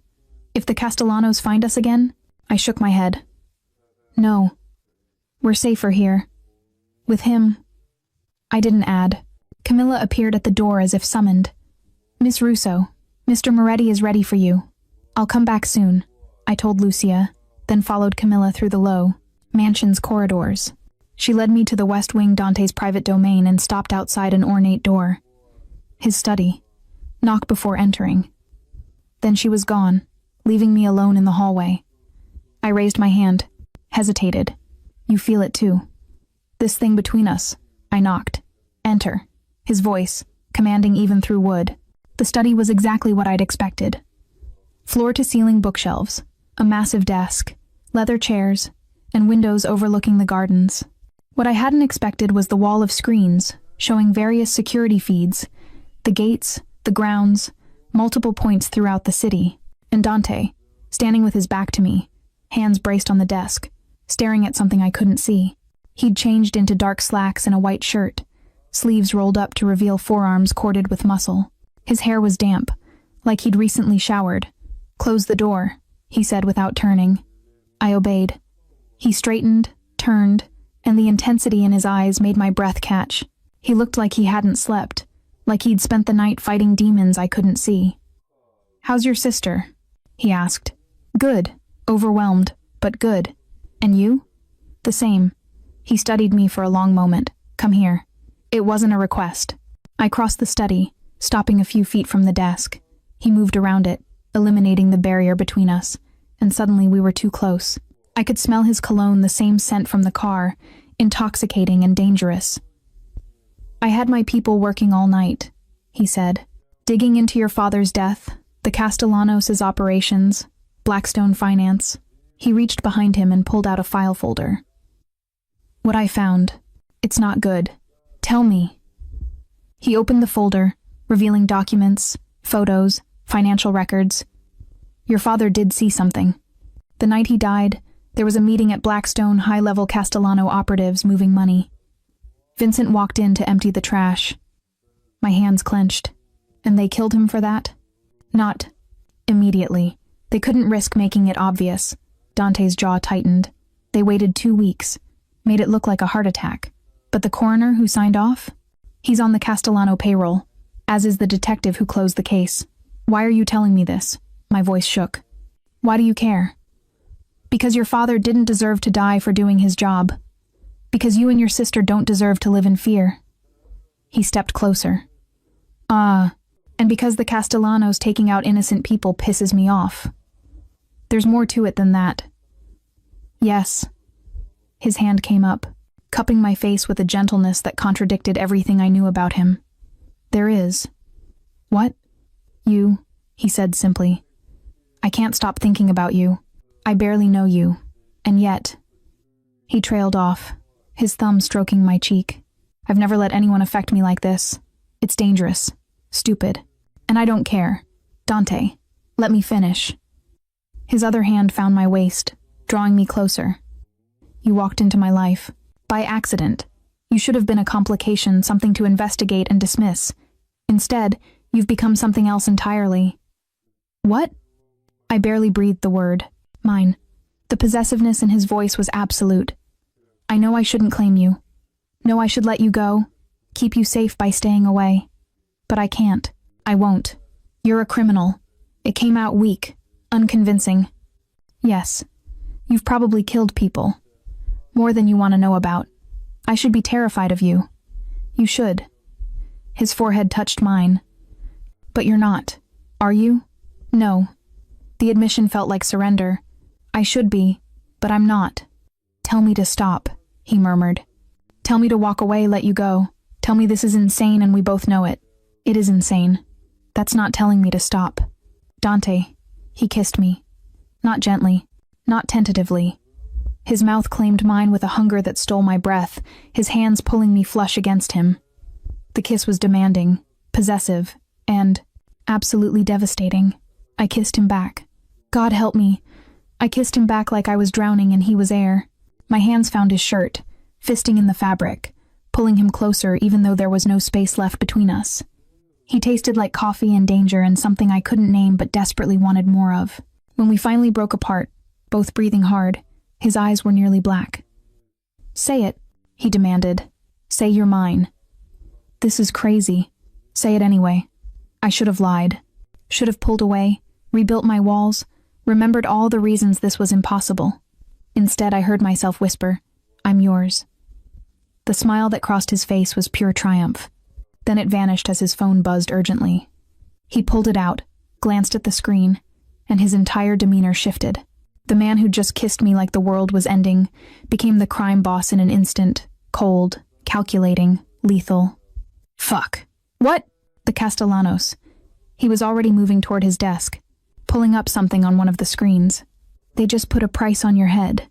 If the Castellanos find us again?" I shook my head. "No. We're safer here. With him." I didn't add. Camilla appeared at the door as if summoned. "Miss Russo, Mr. Moretti is ready for you. I'll come back soon," I told Lucia, then followed Camilla through the low, mansion's corridors. She led me to the west wing, Dante's private domain, and stopped outside an ornate door. His study. Knock before entering. Then she was gone, leaving me alone in the hallway. I raised my hand, hesitated. "You feel it too. This thing between us, I knocked. Enter. His voice, commanding even through wood. The study was exactly what I'd expected. Floor-to-ceiling bookshelves, a massive desk, leather chairs, and windows overlooking the gardens. What I hadn't expected was the wall of screens, showing various security feeds, the gates, the grounds, multiple points throughout the city, and Dante, standing with his back to me, hands braced on the desk, staring at something I couldn't see. He'd changed into dark slacks and a white shirt, sleeves rolled up to reveal forearms corded with muscle. His hair was damp, like he'd recently showered. "Close the door," he said without turning. I obeyed. He straightened, turned, and the intensity in his eyes made my breath catch. He looked like he hadn't slept, like he'd spent the night fighting demons I couldn't see. "How's your sister?" he asked. "Good. Overwhelmed, but good. And you?" "The same." He studied me for a long moment. "Come here." It wasn't a request. I crossed the study, stopping a few feet from the desk. He moved around it, eliminating the barrier between us, and suddenly we were too close. I could smell his cologne, the same scent from the car, intoxicating and dangerous. "I had my people working all night," he said. "Digging into your father's death, the Castellanos' operations, Blackstone Finance." He reached behind him and pulled out a file folder. "What I found. It's not good. Tell me." He opened the folder, revealing documents, photos, financial records. "Your father did see something. The night he died, there was a meeting at Blackstone, high-level Castellano operatives moving money. Vincent walked in to empty the trash. My hands clenched. And they killed him for that? Not immediately. They couldn't risk making it obvious." Dante's jaw tightened. "They waited 2 weeks, made it look like a heart attack. But the coroner who signed off? He's on the Castellano payroll, as is the detective who closed the case. Why are you telling me this?" My voice shook. "Why do you care?" "Because your father didn't deserve to die for doing his job. Because you and your sister don't deserve to live in fear." He stepped closer. And because the Castellanos taking out innocent people pisses me off. There's more to it than that." "Yes." His hand came up, cupping my face with a gentleness that contradicted everything I knew about him. "There is." "What?" "You," he said simply. "I can't stop thinking about you. I barely know you. And yet..." He trailed off, his thumb stroking my cheek. "I've never let anyone affect me like this. It's dangerous. Stupid. And I don't care. Dante, let me finish." His other hand found my waist, drawing me closer. "You walked into my life. By accident. You should have been a complication, something to investigate and dismiss. Instead, you've become something else entirely." "What?" I barely breathed the word. Mine. The possessiveness in his voice was absolute. "I know I shouldn't claim you. Know I should let you go, keep you safe by staying away. But I can't. I won't. You're a criminal. It came out weak, unconvincing. Yes, you've probably killed people. More than you want to know about. I should be terrified of you. You should." His forehead touched mine. "But you're not. Are you?" "No." The admission felt like surrender. "I should be, but I'm not." "Tell me to stop," he murmured. "Tell me to walk away, let you go. Tell me this is insane and we both know it." "It is insane. That's not telling me to stop." "Dante." He kissed me. Not gently, not tentatively. His mouth claimed mine with a hunger that stole my breath, his hands pulling me flush against him. The kiss was demanding, possessive, and absolutely devastating. I kissed him back. God help me. I kissed him back like I was drowning and he was air. My hands found his shirt, fisting in the fabric, pulling him closer even though there was no space left between us. He tasted like coffee and danger and something I couldn't name but desperately wanted more of. When we finally broke apart, both breathing hard, his eyes were nearly black. "Say it," he demanded. "Say you're mine." "This is crazy." "Say it anyway." I should have lied. Should have pulled away, rebuilt my walls, remembered all the reasons this was impossible. Instead, I heard myself whisper, "I'm yours." The smile that crossed his face was pure triumph. Then it vanished as his phone buzzed urgently. He pulled it out, glanced at the screen, and his entire demeanor shifted. The man who'd just kissed me like the world was ending became the crime boss in an instant, cold, calculating, lethal. Fuck. What? The Castellanos. He was already moving toward his desk, pulling up something on one of the screens. They just put a price on your head.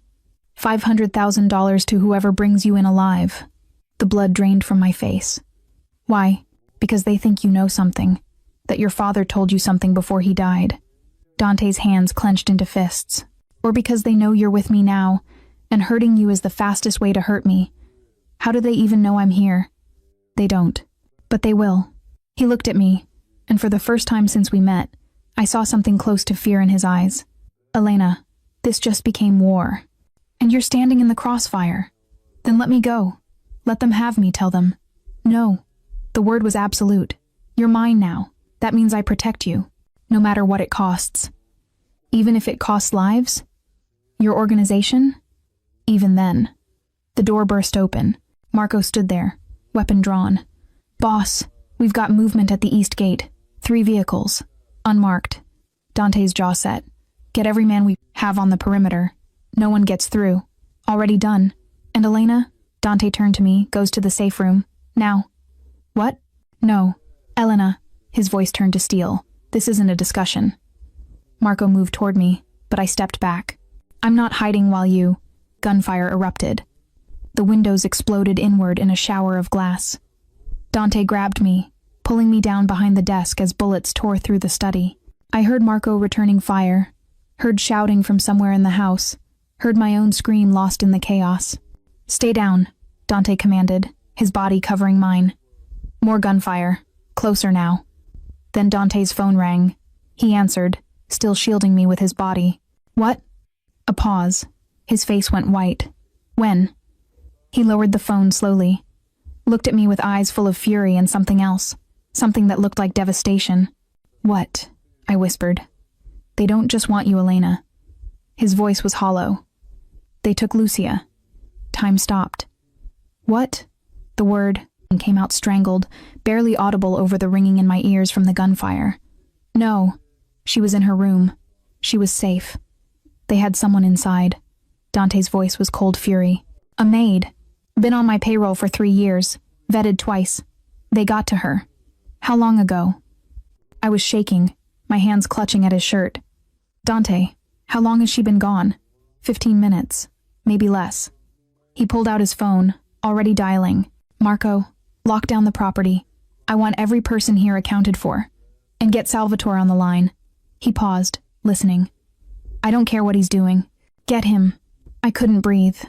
$500,000 to whoever brings you in alive. The blood drained from my face. Why? Because they think you know something. That your father told you something before he died. Dante's hands clenched into fists. Or because they know you're with me now, and hurting you is the fastest way to hurt me. How do they even know I'm here? They don't. But they will. He looked at me, and for the first time since we met, I saw something close to fear in his eyes. Elena, this just became war. And you're standing in the crossfire. Then let me go. Let them have me, tell them. No. The word was absolute. You're mine now. That means I protect you, no matter what it costs. Even if it costs lives? Your organization? Even then. The door burst open. Marco stood there, weapon drawn. Boss, we've got movement at the east gate. 3 vehicles. Unmarked. Dante's jaw set. Get every man we have on the perimeter. No one gets through. Already done. And Elena? Dante turned to me, goes to the safe room. Now. What? No. Elena. His voice turned to steel. This isn't a discussion. Marco moved toward me, but I stepped back. I'm not hiding while you... Gunfire erupted. The windows exploded inward in a shower of glass. Dante grabbed me, pulling me down behind the desk as bullets tore through the study. I heard Marco returning fire, heard shouting from somewhere in the house, heard my own scream lost in the chaos. Stay down, Dante commanded, his body covering mine. More gunfire, closer now. Then Dante's phone rang. He answered, still shielding me with his body. What? A pause. His face went white. When? He lowered the phone slowly, looked at me with eyes full of fury and something else, something that looked like devastation. What? I whispered. They don't just want you, Elena. His voice was hollow. They took Lucia. Time stopped. What? The word came out strangled, barely audible over the ringing in my ears from the gunfire. No. She was in her room. She was safe. They had someone inside. Dante's voice was cold fury. A maid. Been on my payroll for 3 years. Vetted twice. They got to her. How long ago? I was shaking, my hands clutching at his shirt. Dante, how long has she been gone? 15 minutes. Maybe less. He pulled out his phone, already dialing. Marco, lock down the property. I want every person here accounted for. And get Salvatore on the line. He paused, listening. I don't care what he's doing. Get him. I couldn't breathe.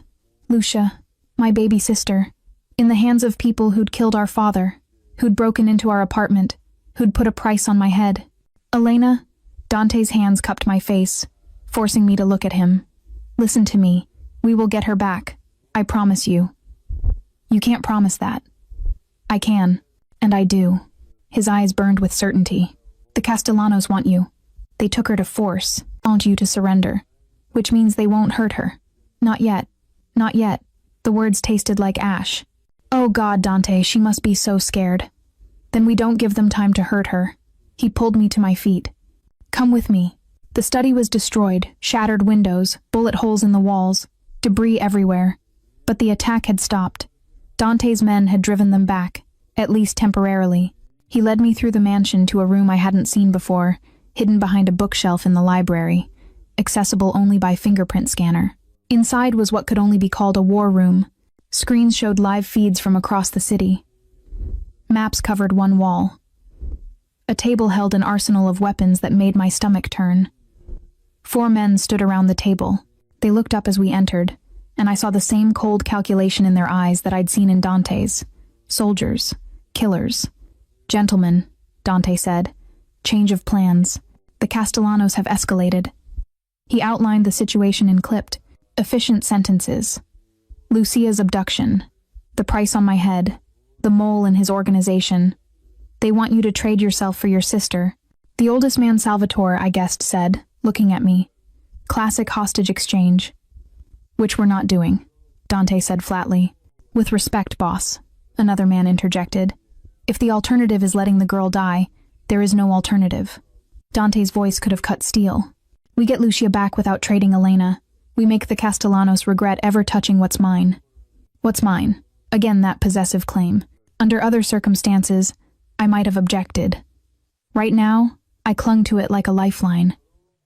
Lucia, my baby sister, in the hands of people who'd killed our father, who'd broken into our apartment, who'd put a price on my head. Elena? Dante's hands cupped my face, forcing me to look at him. Listen to me. We will get her back. I promise you. You can't promise that. I can, and I do. His eyes burned with certainty. The Castellanos want you. They took her to force, want you to surrender, which means they won't hurt her. Not yet. Not yet. The words tasted like ash. Oh God, Dante, she must be so scared. Then we don't give them time to hurt her. He pulled me to my feet. Come with me. The study was destroyed, shattered windows, bullet holes in the walls, debris everywhere. But the attack had stopped. Dante's men had driven them back, at least temporarily. He led me through the mansion to a room I hadn't seen before, hidden behind a bookshelf in the library, accessible only by fingerprint scanner. Inside was what could only be called a war room. Screens showed live feeds from across the city. Maps covered one wall. A table held an arsenal of weapons that made my stomach turn. 4 men stood around the table. They looked up as we entered, and I saw the same cold calculation in their eyes that I'd seen in Dante's. Soldiers. Killers. Gentlemen, Dante said. Change of plans. The Castellanos have escalated. He outlined the situation in clipped, efficient sentences. Lucia's abduction. The price on my head. The mole in his organization. They want you to trade yourself for your sister. The oldest man, Salvatore, I guessed, said, looking at me. Classic hostage exchange. Which we're not doing, Dante said flatly. With respect, boss, another man interjected. If the alternative is letting the girl die, there is no alternative. Dante's voice could have cut steel. We get Lucia back without trading Elena. We make the Castellanos regret ever touching what's mine. What's mine? Again, that possessive claim. Under other circumstances, I might have objected. Right now, I clung to it like a lifeline.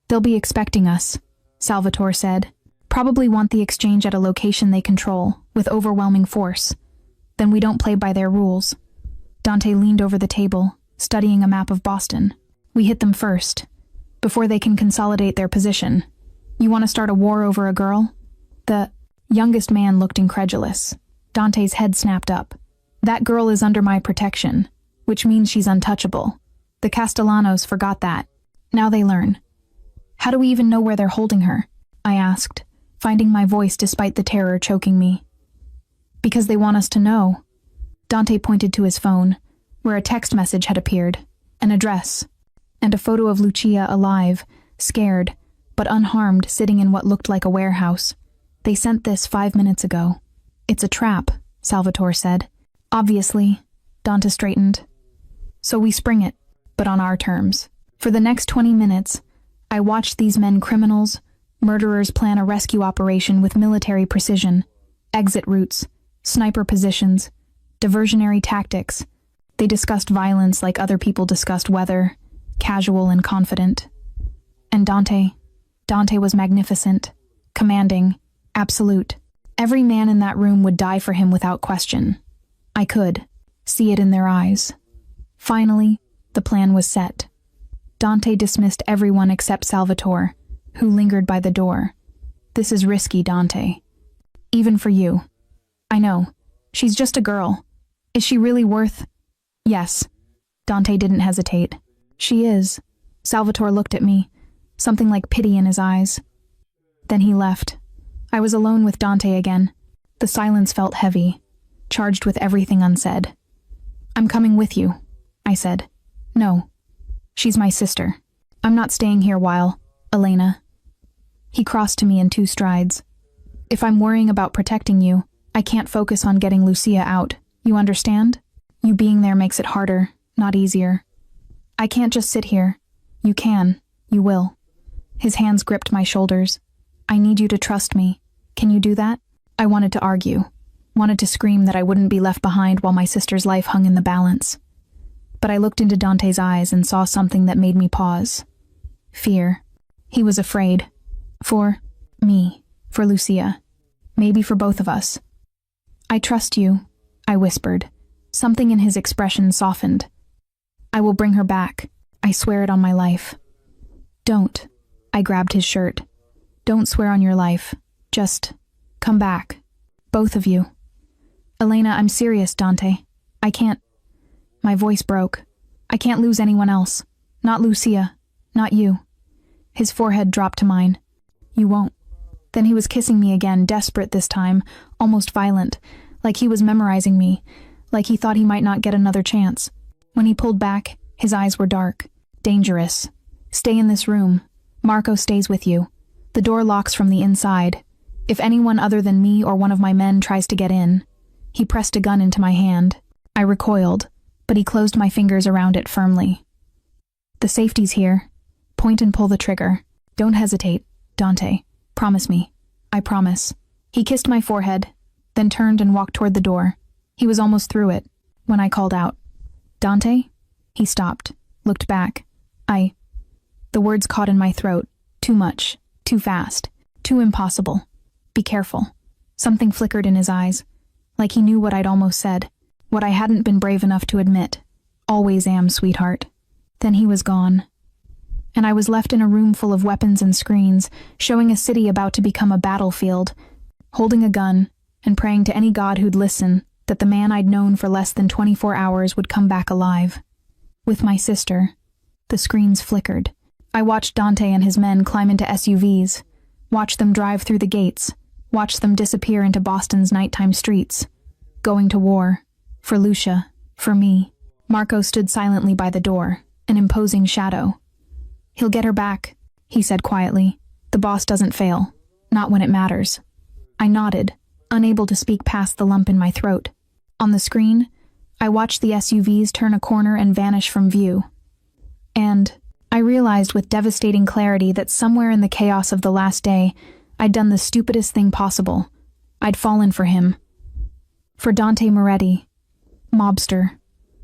They'll be expecting us, Salvatore said. Probably want the exchange at a location they control, with overwhelming force. Then we don't play by their rules. Dante leaned over the table, studying a map of Boston. We hit them first, before they can consolidate their position. You want to start a war over a girl? The youngest man looked incredulous. Dante's head snapped up. That girl is under my protection, which means she's untouchable. The Castellanos forgot that. Now they learn. How do we even know where they're holding her? I asked, finding my voice despite the terror choking me. Because they want us to know. Dante pointed to his phone, where a text message had appeared, an address, and a photo of Lucia alive, scared, but unharmed, sitting in what looked like a warehouse. They sent this 5 minutes ago. It's a trap, Salvatore said. Obviously, Dante straightened. So we spring it, but on our terms. For the next 20 minutes, I watched these men criminals, murderers plan a rescue operation with military precision, exit routes, sniper positions, diversionary tactics. They discussed violence like other people discussed weather, casual and confident. And Dante was magnificent, commanding, absolute. Every man in that room would die for him without question. I could see it in their eyes. Finally, the plan was set. Dante dismissed everyone except Salvatore, who lingered by the door. This is risky, Dante. Even for you. I know. She's just a girl. Is she really worth... Yes. Dante didn't hesitate. She is. Salvatore looked at me, something like pity in his eyes. Then he left. I was alone with Dante again. The silence felt heavy, charged with everything unsaid. I'm coming with you, I said. No. She's my sister. I'm not staying here while... Elena. He crossed to me in 2 strides. If I'm worrying about protecting you, I can't focus on getting Lucia out. You understand? You being there makes it harder, not easier. I can't just sit here. You can. You will. His hands gripped my shoulders. I need you to trust me. Can you do that? I wanted to argue. Wanted to scream that I wouldn't be left behind while my sister's life hung in the balance. But I looked into Dante's eyes and saw something that made me pause. Fear. He was afraid. For me. For Lucia. Maybe for both of us. I trust you, I whispered. Something in his expression softened. I will bring her back. I swear it on my life. Don't. I grabbed his shirt. Don't swear on your life. Just come back. Both of you. Elena, I'm serious, Dante. I can't... My voice broke. I can't lose anyone else. Not Lucia. Not you. His forehead dropped to mine. You won't. Then he was kissing me again, desperate this time, almost violent, like he was memorizing me, like he thought he might not get another chance. When he pulled back, his eyes were dark. Dangerous. Stay in this room. Marco stays with you. The door locks from the inside. If anyone other than me or one of my men tries to get in... He pressed a gun into my hand. I recoiled, but he closed my fingers around it firmly. The safety's here. Point and pull the trigger. Don't hesitate, Dante. Promise me. I promise. He kissed my forehead, then turned and walked toward the door. He was almost through it, when I called out. Dante? He stopped, looked back. The words caught in my throat. Too much. Too fast. Too impossible. Be careful. Something flickered in his eyes, like he knew what I'd almost said, what I hadn't been brave enough to admit. Always am, sweetheart. Then he was gone. And I was left in a room full of weapons and screens, showing a city about to become a battlefield, holding a gun and praying to any god who'd listen that the man I'd known for less than 24 hours would come back alive. With my sister. The screens flickered. I watched Dante and his men climb into SUVs, watched them drive through the gates, watched them disappear into Boston's nighttime streets. Going to war. For Lucia. For me. Marco stood silently by the door, an imposing shadow. He'll get her back, he said quietly. The boss doesn't fail. Not when it matters. I nodded, unable to speak past the lump in my throat. On the screen, I watched the SUVs turn a corner and vanish from view. And I realized with devastating clarity that somewhere in the chaos of the last day, I'd done the stupidest thing possible. I'd fallen for him. For Dante Moretti, mobster,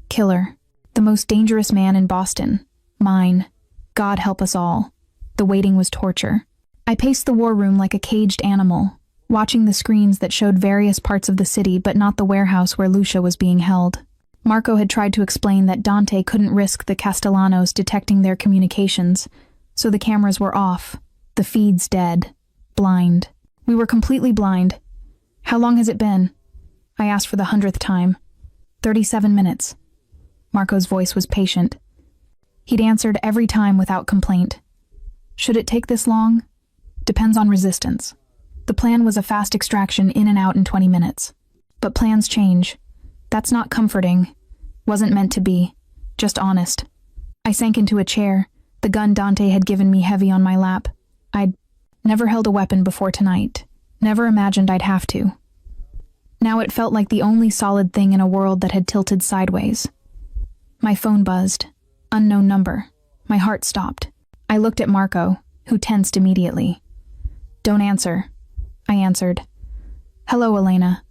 killer, the most dangerous man in Boston. Mine. God help us all. The waiting was torture. I paced the war room like a caged animal, watching the screens that showed various parts of the city but not the warehouse where Lucia was being held. Marco had tried to explain that Dante couldn't risk the Castellanos detecting their communications, so the cameras were off, the feeds dead, blind. We were completely blind. How long has it been? I asked for the 100th time. 37 minutes. Marco's voice was patient. He'd answered every time without complaint. Should it take this long? Depends on resistance. The plan was a fast extraction in and out in 20 minutes. But plans change. That's not comforting. Wasn't meant to be. Just honest. I sank into a chair, the gun Dante had given me heavy on my lap. I'd never held a weapon before tonight. Never imagined I'd have to. Now it felt like the only solid thing in a world that had tilted sideways. My phone buzzed. Unknown number. My heart stopped. I looked at Marco, who tensed immediately. Don't answer. I answered. Hello, Elena.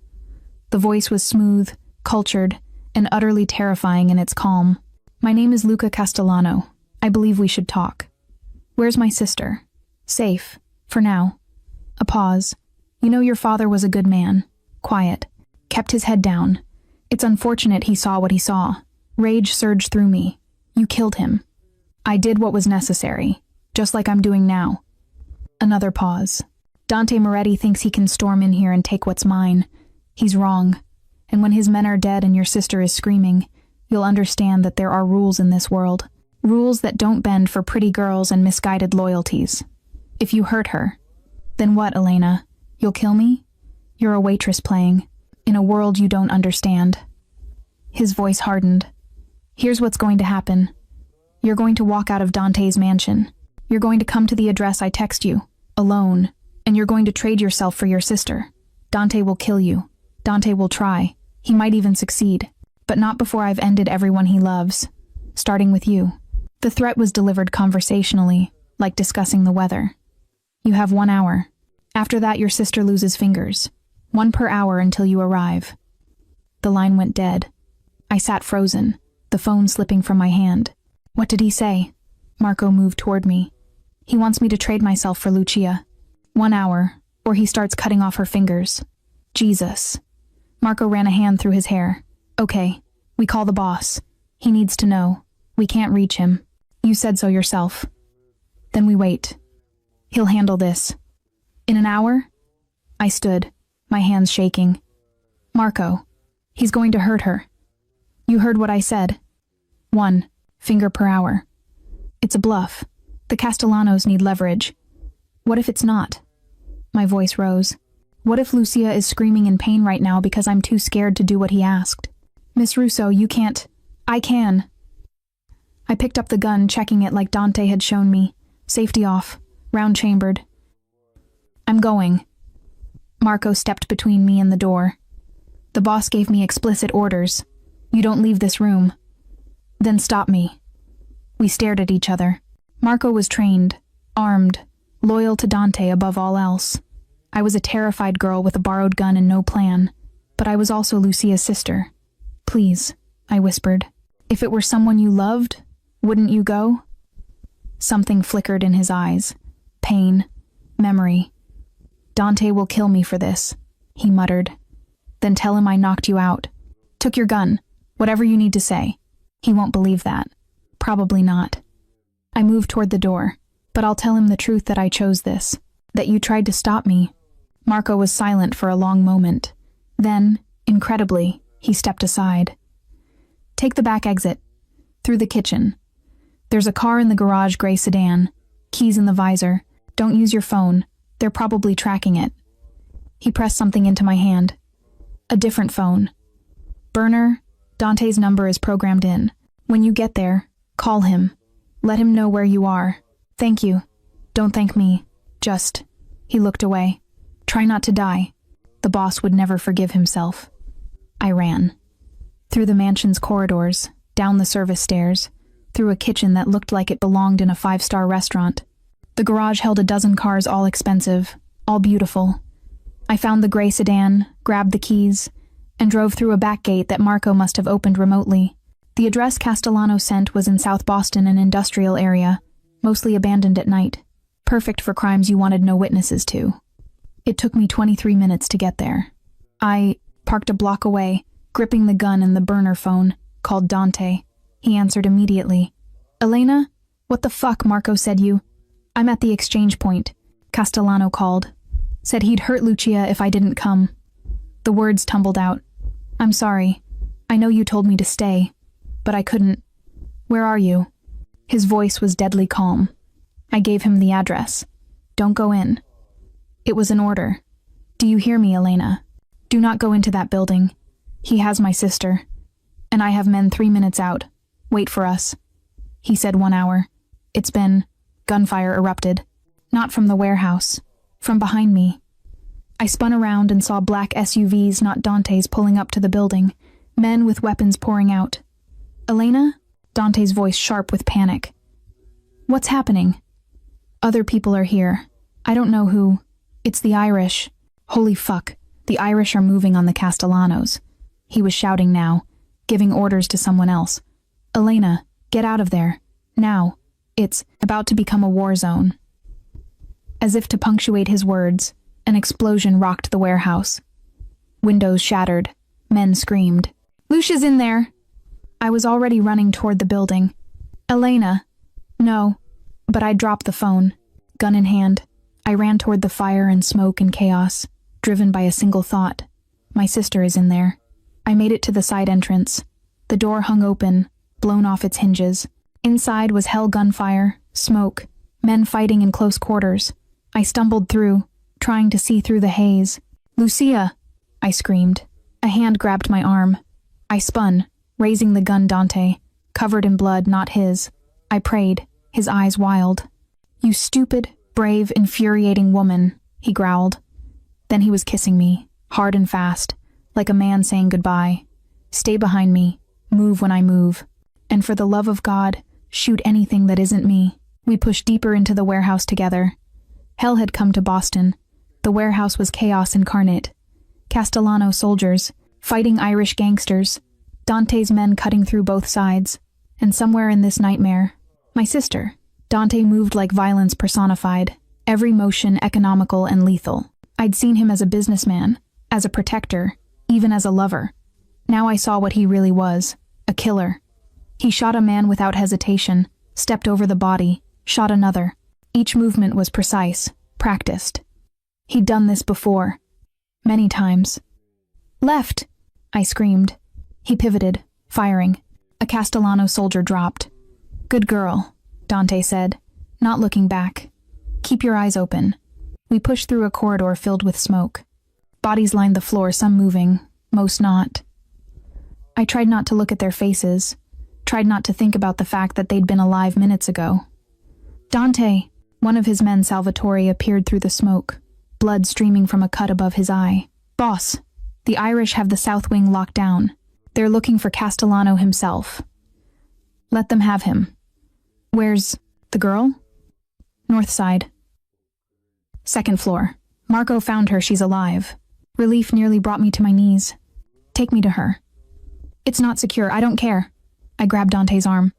The voice was smooth, cultured, and utterly terrifying in its calm. My name is Luca Castellano. I believe we should talk. Where's my sister? Safe. For now. A pause. You know your father was a good man. Quiet. Kept his head down. It's unfortunate he saw what he saw. Rage surged through me. You killed him. I did what was necessary, just like I'm doing now. Another pause. Dante Moretti thinks he can storm in here and take what's mine. He's wrong. And when his men are dead and your sister is screaming, you'll understand that there are rules in this world. Rules that don't bend for pretty girls and misguided loyalties. If you hurt her, then what, Elena? You'll kill me? You're a waitress playing, in a world you don't understand. His voice hardened. Here's what's going to happen. You're going to walk out of Dante's mansion. You're going to come to the address I text you, alone, and you're going to trade yourself for your sister. Dante will kill you. Dante will try. He might even succeed. But not before I've ended everyone he loves. Starting with you. The threat was delivered conversationally, like discussing the weather. You have 1 hour. After that, your sister loses fingers. 1 per hour until you arrive. The line went dead. I sat frozen, the phone slipping from my hand. What did he say? Marco moved toward me. He wants me to trade myself for Lucia. 1 hour, or he starts cutting off her fingers. Jesus. Marco ran a hand through his hair. Okay, we call the boss. He needs to know. We can't reach him. You said so yourself. Then we wait. He'll handle this. In an hour? I stood, my hands shaking. Marco, he's going to hurt her. You heard what I said. 1 finger per hour. It's a bluff. The Castellanos need leverage. What if it's not? My voice rose. What if Lucia is screaming in pain right now because I'm too scared to do what he asked? Miss Russo, you can't. I can. I picked up the gun, checking it like Dante had shown me. Safety off. Round chambered. I'm going. Marco stepped between me and the door. The boss gave me explicit orders. You don't leave this room. Then stop me. We stared at each other. Marco was trained, armed, loyal to Dante above all else. I was a terrified girl with a borrowed gun and no plan, but I was also Lucia's sister. Please, I whispered. If it were someone you loved, wouldn't you go? Something flickered in his eyes. Pain. Memory. Dante will kill me for this, he muttered. Then tell him I knocked you out. Took your gun. Whatever you need to say. He won't believe that. Probably not. I moved toward the door, but I'll tell him the truth that I chose this, that you tried to stop me. Marco was silent for a long moment. Then, incredibly, he stepped aside. Take the back exit. Through the kitchen. There's a car in the garage, gray sedan. Keys in the visor. Don't use your phone. They're probably tracking it. He pressed something into my hand. A different phone. Burner, Dante's number is programmed in. When you get there, call him. Let him know where you are. Thank you. Don't thank me. Just. He looked away. Try not to die. The boss would never forgive himself. I ran. Through the mansion's corridors, down the service stairs, through a kitchen that looked like it belonged in a 5-star restaurant. The garage held a dozen cars, all expensive, all beautiful. I found the gray sedan, grabbed the keys, and drove through a back gate that Marco must have opened remotely. The address Castellano sent was in South Boston, an industrial area, mostly abandoned at night, perfect for crimes you wanted no witnesses to. It took me 23 minutes to get there. I parked a block away, gripping the gun and the burner phone, called Dante. He answered immediately. "Elena? What the fuck?" Marco said. "I'm at the exchange point," Castellano called. Said he'd hurt Lucia if I didn't come. The words tumbled out. "I'm sorry. I know you told me to stay, but I couldn't. Where are you?" His voice was deadly calm. I gave him the address. "Don't go in." It was an order. "Do you hear me, Elena? Do not go into that building. He has my sister. And I have men 3 minutes out. Wait for us." He said 1 hour. It's been... Gunfire erupted. Not from the warehouse. From behind me. I spun around and saw black SUVs, not Dante's, pulling up to the building. Men with weapons pouring out. "Elena?" Dante's voice sharp with panic. "What's happening?" "Other people are here. I don't know who. It's the Irish. Holy fuck. The Irish are moving on the Castellanos." He was shouting now, giving orders to someone else. "Elena, get out of there. Now. It's about to become a war zone." As if to punctuate his words, an explosion rocked the warehouse. Windows shattered. Men screamed. "Lucia's in there!" I was already running toward the building. "Elena." "No." But I dropped the phone. Gun in hand, I ran toward the fire and smoke and chaos, driven by a single thought. My sister is in there. I made it to the side entrance. The door hung open, blown off its hinges. Inside was hell gunfire, smoke, men fighting in close quarters. I stumbled through, trying to see through the haze. "Lucia!" I screamed. A hand grabbed my arm. I spun, raising the gun. Dante, covered in blood, not his. I prayed, his eyes wild. "You stupid, brave, infuriating woman," he growled. Then he was kissing me, hard and fast, like a man saying goodbye. "Stay behind me. Move when I move. And for the love of God, shoot anything that isn't me." We pushed deeper into the warehouse together. Hell had come to Boston. The warehouse was chaos incarnate. Castellano soldiers, fighting Irish gangsters, Dante's men cutting through both sides. And somewhere in this nightmare, my sister. Dante moved like violence personified, every motion economical and lethal. I'd seen him as a businessman, as a protector, even as a lover. Now I saw what he really was, a killer. He shot a man without hesitation, stepped over the body, shot another. Each movement was precise, practiced. He'd done this before. Many times. "Left!" I screamed. He pivoted, firing. A Castellano soldier dropped. "Good girl," Dante said, not looking back. "Keep your eyes open." We pushed through a corridor filled with smoke. Bodies lined the floor, some moving, most not. I tried not to look at their faces, tried not to think about the fact that they'd been alive minutes ago. "Dante!" One of his men, Salvatore, appeared through the smoke, blood streaming from a cut above his eye. "Boss, the Irish have the south wing locked down. They're looking for Castellano himself." "Let them have him." "Where's the girl?" "North side. Second floor. Marco found her, she's alive." Relief nearly brought me to my knees. "Take me to her." "It's not secure, I don't care." I grabbed Dante's arm.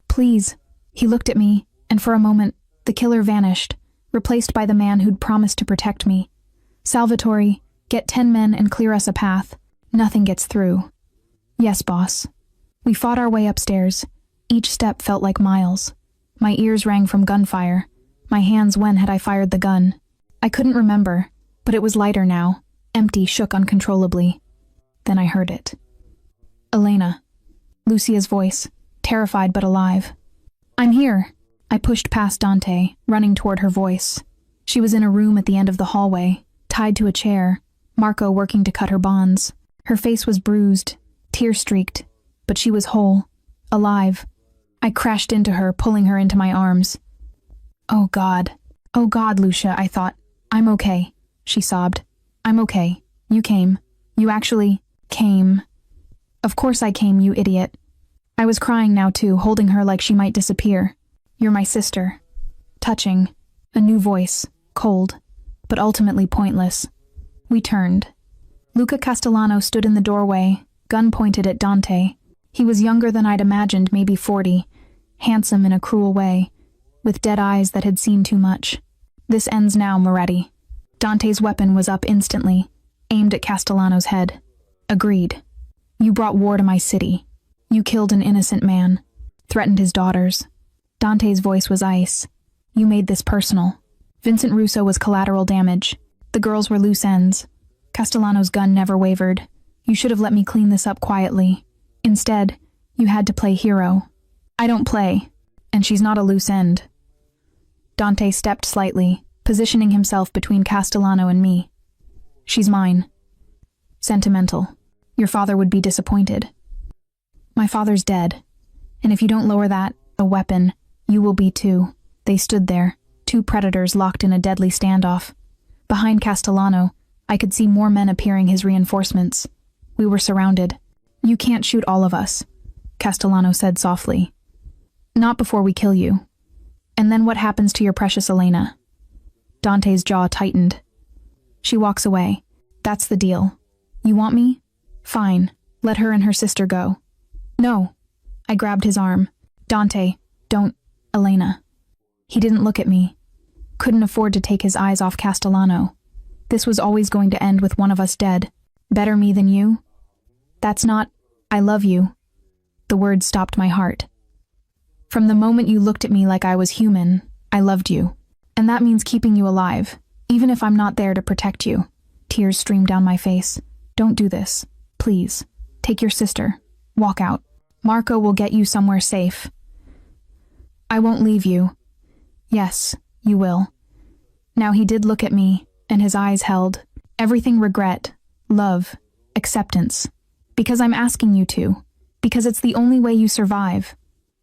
"Please." He looked at me, and for a moment, the killer vanished, replaced by the man who'd promised to protect me. "Salvatore, get 10 men and clear us a path. Nothing gets through." "Yes, boss." We fought our way upstairs. Each step felt like miles. My ears rang from gunfire. My hands, when had I fired the gun? I couldn't remember, but it was lighter now, empty, shook uncontrollably. Then I heard it. "Elena." Lucia's voice, terrified but alive. "I'm here." I pushed past Dante, running toward her voice. She was in a room at the end of the hallway, tied to a chair, Marco working to cut her bonds. Her face was bruised, tear-streaked, but she was whole, alive. I crashed into her, pulling her into my arms. Oh God, Lucia," I thought. "I'm okay," she sobbed. "I'm okay. You came. You actually came." "Of course I came, you idiot." I was crying now too, holding her like she might disappear. "You're my sister." Touching. A new voice, cold, but ultimately pointless. We turned. Luca Castellano stood in the doorway, gun pointed at Dante. He was younger than I'd imagined, maybe 40, handsome in a cruel way, with dead eyes that had seen too much. This ends now, Moretti. Dante's weapon was up instantly, aimed at Castellano's head. Agreed. You brought war to my city. You killed an innocent man, threatened his daughters. Dante's voice was ice. You made this personal. Vincent Russo was collateral damage. The girls were loose ends. Castellano's gun never wavered. You should have let me clean this up quietly. Instead, you had to play hero. I don't play, and she's not a loose end. Dante stepped slightly, positioning himself between Castellano and me. She's mine. Sentimental. Your father would be disappointed. My father's dead, and if you don't lower that, a weapon, you will be too. They stood there, two predators locked in a deadly standoff. Behind Castellano, I could see more men appearing, his reinforcements. We were surrounded. You can't shoot all of us, Castellano said softly. Not before we kill you. And then what happens to your precious Elena? Dante's jaw tightened. She walks away. That's the deal. You want me? Fine. Let her and her sister go. No. I grabbed his arm. Dante, don't. Elena. He didn't look at me. Couldn't afford to take his eyes off Castellano. This was always going to end with one of us dead. Better me than you? That's not, I love you. The words stopped my heart. From the moment you looked at me like I was human, I loved you. And that means keeping you alive, even if I'm not there to protect you. Tears streamed down my face. Don't do this. Please. Take your sister. Walk out. Marco will get you somewhere safe. I won't leave you. Yes, you will. Now he did look at me, and his eyes held. Everything regret, love, acceptance. Because I'm asking you to. Because it's the only way you survive.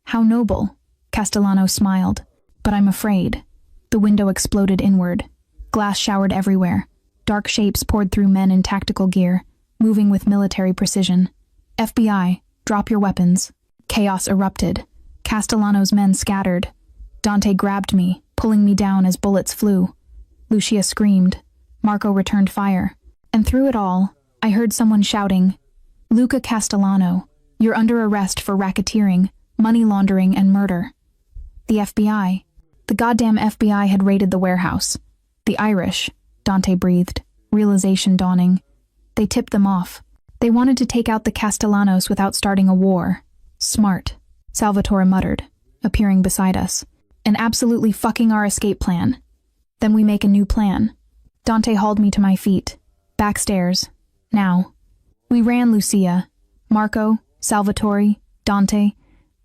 How noble. Castellano smiled. But I'm afraid. The window exploded inward. Glass showered everywhere. Dark shapes poured through men in tactical gear, moving with military precision. FBI, drop your weapons. Chaos erupted. Castellano's men scattered. Dante grabbed me, pulling me down as bullets flew. Lucia screamed. Marco returned fire. And through it all, I heard someone shouting, Luca Castellano, you're under arrest for racketeering, money laundering, and murder. The FBI. The goddamn FBI had raided the warehouse. The Irish, Dante breathed, realization dawning. They tipped them off. They wanted to take out the Castellanos without starting a war. Smart, Salvatore muttered, appearing beside us. And absolutely fucking our escape plan. Then we make a new plan. Dante hauled me to my feet. Backstairs. Now. We ran Lucia, Marco, Salvatore, Dante,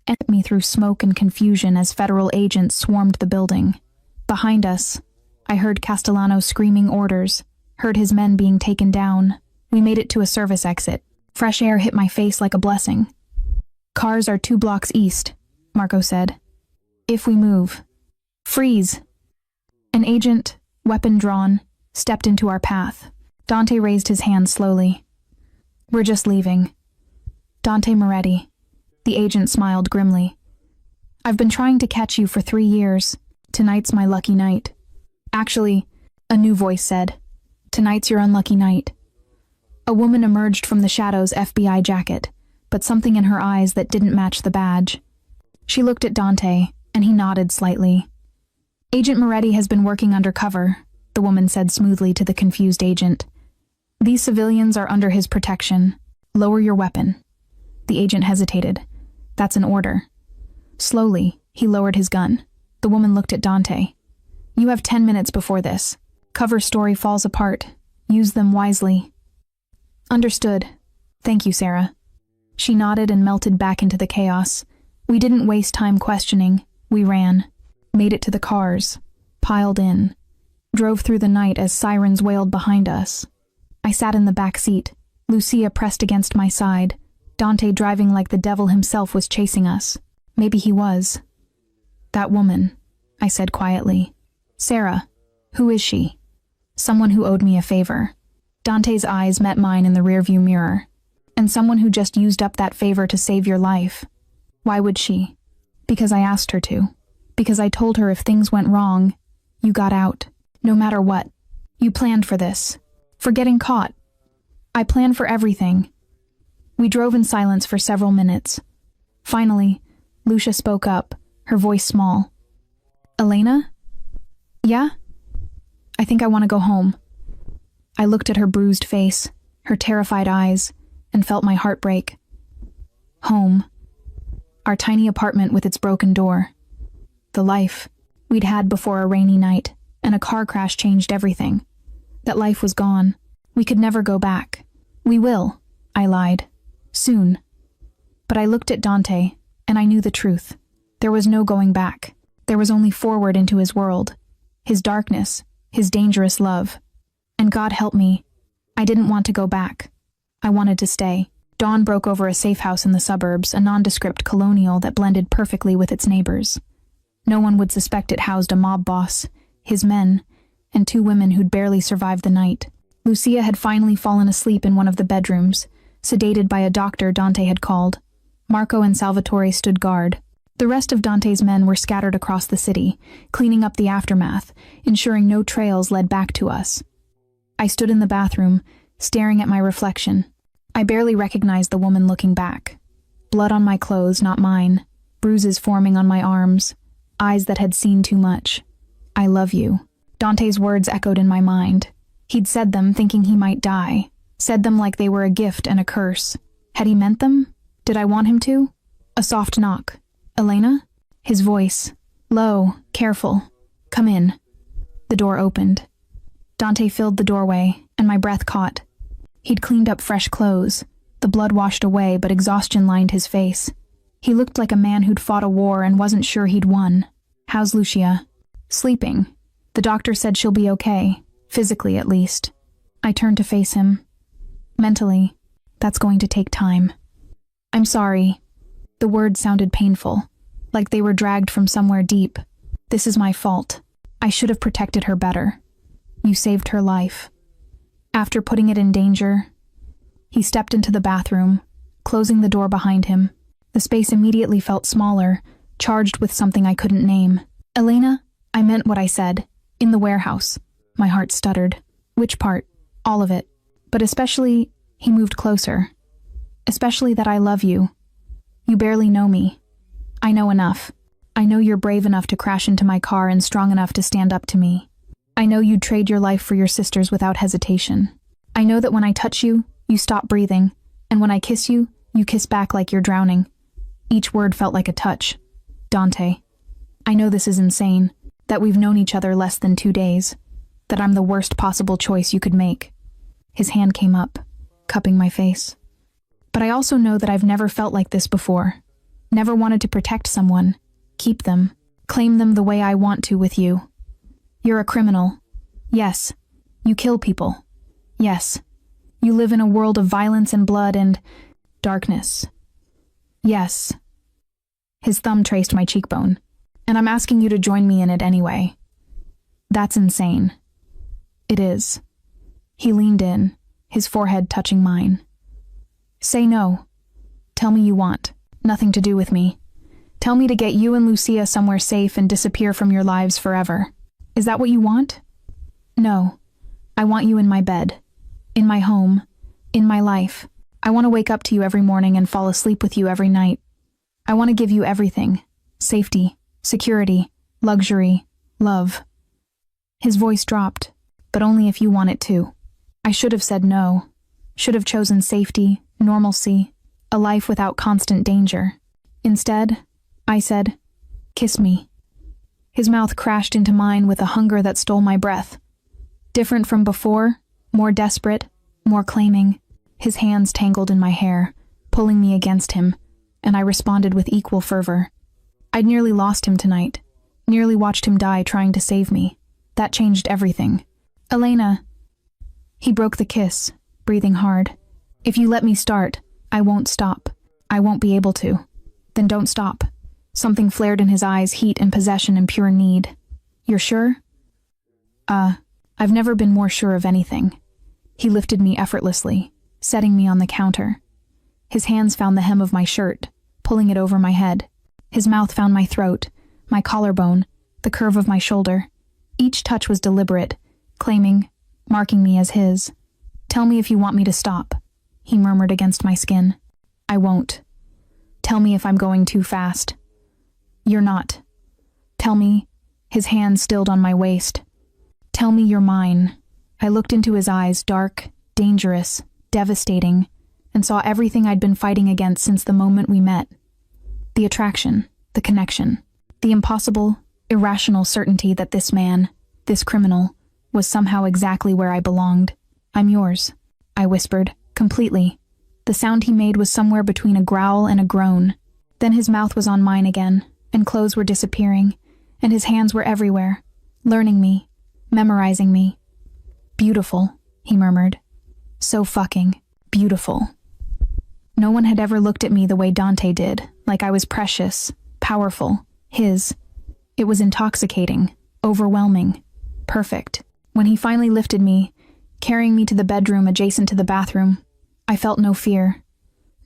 and me through smoke and confusion as federal agents swarmed the building. Behind us, I heard Castellano screaming orders, heard his men being taken down. We made it to a service exit. Fresh air hit my face like a blessing. Cars are 2 blocks east, Marco said. If we move. Freeze. An agent, weapon drawn, stepped into our path. Dante raised his hand slowly. We're just leaving. Dante Moretti. The agent smiled grimly. I've been trying to catch you for 3 years. Tonight's my lucky night. Actually, a new voice said, tonight's your unlucky night. A woman emerged from the shadow's FBI jacket, but something in her eyes that didn't match the badge. She looked at Dante, and he nodded slightly. Agent Moretti has been working undercover, the woman said smoothly to the confused agent. These civilians are under his protection. Lower your weapon. The agent hesitated. That's an order. Slowly, he lowered his gun. The woman looked at Dante. You have 10 minutes before this. Cover story falls apart. Use them wisely. Understood. Thank you, Sarah. She nodded and melted back into the chaos. We didn't waste time questioning. We ran. Made it to the cars. Piled in. Drove through the night as sirens wailed behind us. I sat in the back seat. Lucia pressed against my side. Dante driving like the devil himself was chasing us. Maybe he was. That woman, I said quietly. Sarah. Who is she? Someone who owed me a favor. Dante's eyes met mine in the rearview mirror. And someone who just used up that favor to save your life. Why would she? Because I asked her to. Because I told her if things went wrong, you got out. No matter what. You planned for this. For getting caught. I plan for everything. We drove in silence for several minutes. Finally, Lucia spoke up, her voice small. Elena? Yeah? I think I want to go home. I looked at her bruised face, her terrified eyes, and felt my heart break. Home. Our tiny apartment with its broken door. The life we'd had before a rainy night, and a car crash changed everything. That life was gone. We could never go back. We will, I lied. Soon. But I looked at Dante, and I knew the truth. There was no going back. There was only forward into his world, his darkness, his dangerous love. And God help me, I didn't want to go back. I wanted to stay. Dawn broke over a safe house in the suburbs, a nondescript colonial that blended perfectly with its neighbors. No one would suspect it housed a mob boss, his men, and 2 women who'd barely survived the night. Lucia had finally fallen asleep in one of the bedrooms, sedated by a doctor Dante had called. Marco and Salvatore stood guard. The rest of Dante's men were scattered across the city, cleaning up the aftermath, ensuring no trails led back to us. I stood in the bathroom, staring at my reflection. I barely recognized the woman looking back. Blood on my clothes, not mine. Bruises forming on my arms. Eyes that had seen too much. I love you. Dante's words echoed in my mind. He'd said them thinking he might die. Said them like they were a gift and a curse. Had he meant them? Did I want him to? A soft knock. Elena? His voice. Low, careful. Come in. The door opened. Dante filled the doorway, and my breath caught. He'd cleaned up fresh clothes. The blood washed away, but exhaustion lined his face. He looked like a man who'd fought a war and wasn't sure he'd won. How's Lucia? Sleeping. The doctor said she'll be okay, physically at least. I turned to face him. Mentally, that's going to take time. I'm sorry. The words sounded painful, like they were dragged from somewhere deep. This is my fault. I should have protected her better. You saved her life. After putting it in danger, he stepped into the bathroom, closing the door behind him. The space immediately felt smaller, charged with something I couldn't name. Elena, I meant what I said. In the warehouse. My heart stuttered. Which part? All of it. But especially, he moved closer. Especially that I love you. You barely know me. I know enough. I know you're brave enough to crash into my car and strong enough to stand up to me. I know you'd trade your life for your sister's without hesitation. I know that when I touch you, you stop breathing, and when I kiss you, you kiss back like you're drowning. Each word felt like a touch. Dante. I know this is insane, that we've known each other less than 2 days, that I'm the worst possible choice you could make. His hand came up, cupping my face. But I also know that I've never felt like this before. Never wanted to protect someone, keep them, claim them the way I want to with you. You're a criminal. Yes. You kill people. Yes. You live in a world of violence and blood and darkness. Yes. His thumb traced my cheekbone. And I'm asking you to join me in it anyway. That's insane. It is. He leaned in, his forehead touching mine. Say no. Tell me you want. Nothing to do with me. Tell me to get you and Lucia somewhere safe and disappear from your lives forever. Is that what you want? No. I want you in my bed. In my home. In my life. I want to wake up to you every morning and fall asleep with you every night. I want to give you everything. Safety, security, luxury, love. His voice dropped, but only if you want it to. I should have said no. Should have chosen safety, normalcy, a life without constant danger. Instead, I said, kiss me. His mouth crashed into mine with a hunger that stole my breath. Different from before, more desperate, more claiming. His hands tangled in my hair, pulling me against him, and I responded with equal fervor. I'd nearly lost him tonight, nearly watched him die trying to save me. That changed everything. Elena. He broke the kiss, breathing hard. If you let me start, I won't stop. I won't be able to. Then don't stop. Something flared in his eyes, heat and possession and pure need. You're sure? I've never been more sure of anything. He lifted me effortlessly, setting me on the counter. His hands found the hem of my shirt, pulling it over my head. His mouth found my throat, my collarbone, the curve of my shoulder. Each touch was deliberate, claiming, marking me as his. Tell me if you want me to stop, he murmured against my skin. I won't. Tell me if I'm going too fast. You're not. Tell me, his hand stilled on my waist. Tell me you're mine. I looked into his eyes, dark, dangerous, devastating, and saw everything I'd been fighting against since the moment we met. The attraction, the connection, the impossible, irrational certainty that this man, this criminal, was somehow exactly where I belonged. I'm yours, I whispered, completely. The sound he made was somewhere between a growl and a groan. Then his mouth was on mine again, and clothes were disappearing, and his hands were everywhere, learning me, memorizing me. Beautiful, he murmured. So fucking beautiful. No one had ever looked at me the way Dante did, like I was precious, powerful, his. It was intoxicating, overwhelming, perfect. When he finally lifted me, carrying me to the bedroom adjacent to the bathroom, I felt no fear,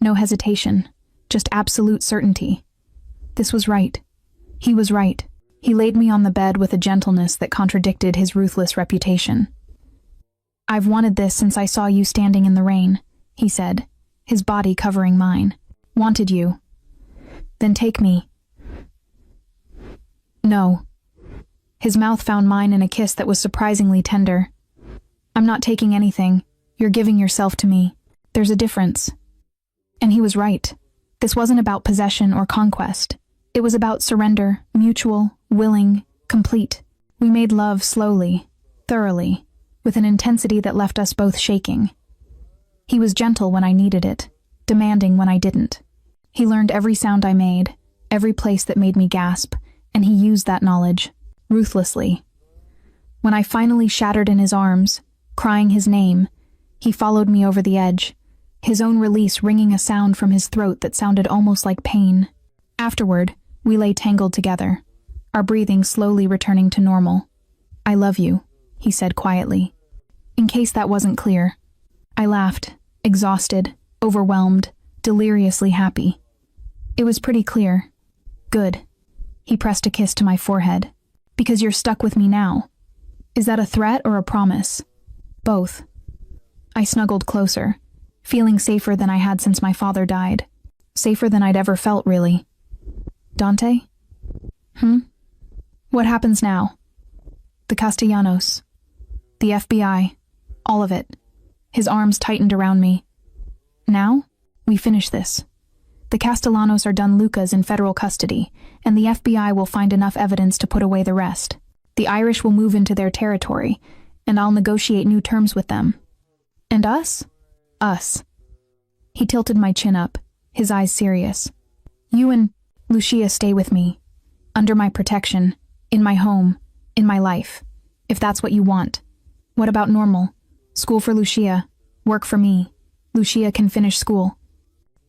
no hesitation, just absolute certainty. This was right. He was right. He laid me on the bed with a gentleness that contradicted his ruthless reputation. I've wanted this since I saw you standing in the rain, he said, his body covering mine. Wanted you. Then take me. No. His mouth found mine in a kiss that was surprisingly tender. I'm not taking anything. You're giving yourself to me. There's a difference. And he was right. This wasn't about possession or conquest. It was about surrender, mutual, willing, complete. We made love slowly, thoroughly, with an intensity that left us both shaking. He was gentle when I needed it, demanding when I didn't. He learned every sound I made, every place that made me gasp, and he used that knowledge, ruthlessly. When I finally shattered in his arms, crying his name, he followed me over the edge, his own release ringing a sound from his throat that sounded almost like pain. Afterward, we lay tangled together, our breathing slowly returning to normal. I love you, he said quietly. In case that wasn't clear, I laughed, exhausted, overwhelmed, deliriously happy. It was pretty clear. Good. He pressed a kiss to my forehead. Because you're stuck with me now. Is that a threat or a promise? Both. I snuggled closer, feeling safer than I had since my father died. Safer than I'd ever felt, really. Dante? What happens now? The Castellanos. The FBI. All of it. His arms tightened around me. Now, we finish this. The Castellanos are done Lucas in federal custody, and the FBI will find enough evidence to put away the rest. The Irish will move into their territory, and I'll negotiate new terms with them. And us? Us. He tilted my chin up, his eyes serious. You and Lucia stay with me, under my protection, in my home, in my life, if that's what you want. What about normal? School for Lucia, work for me. Lucia can finish school.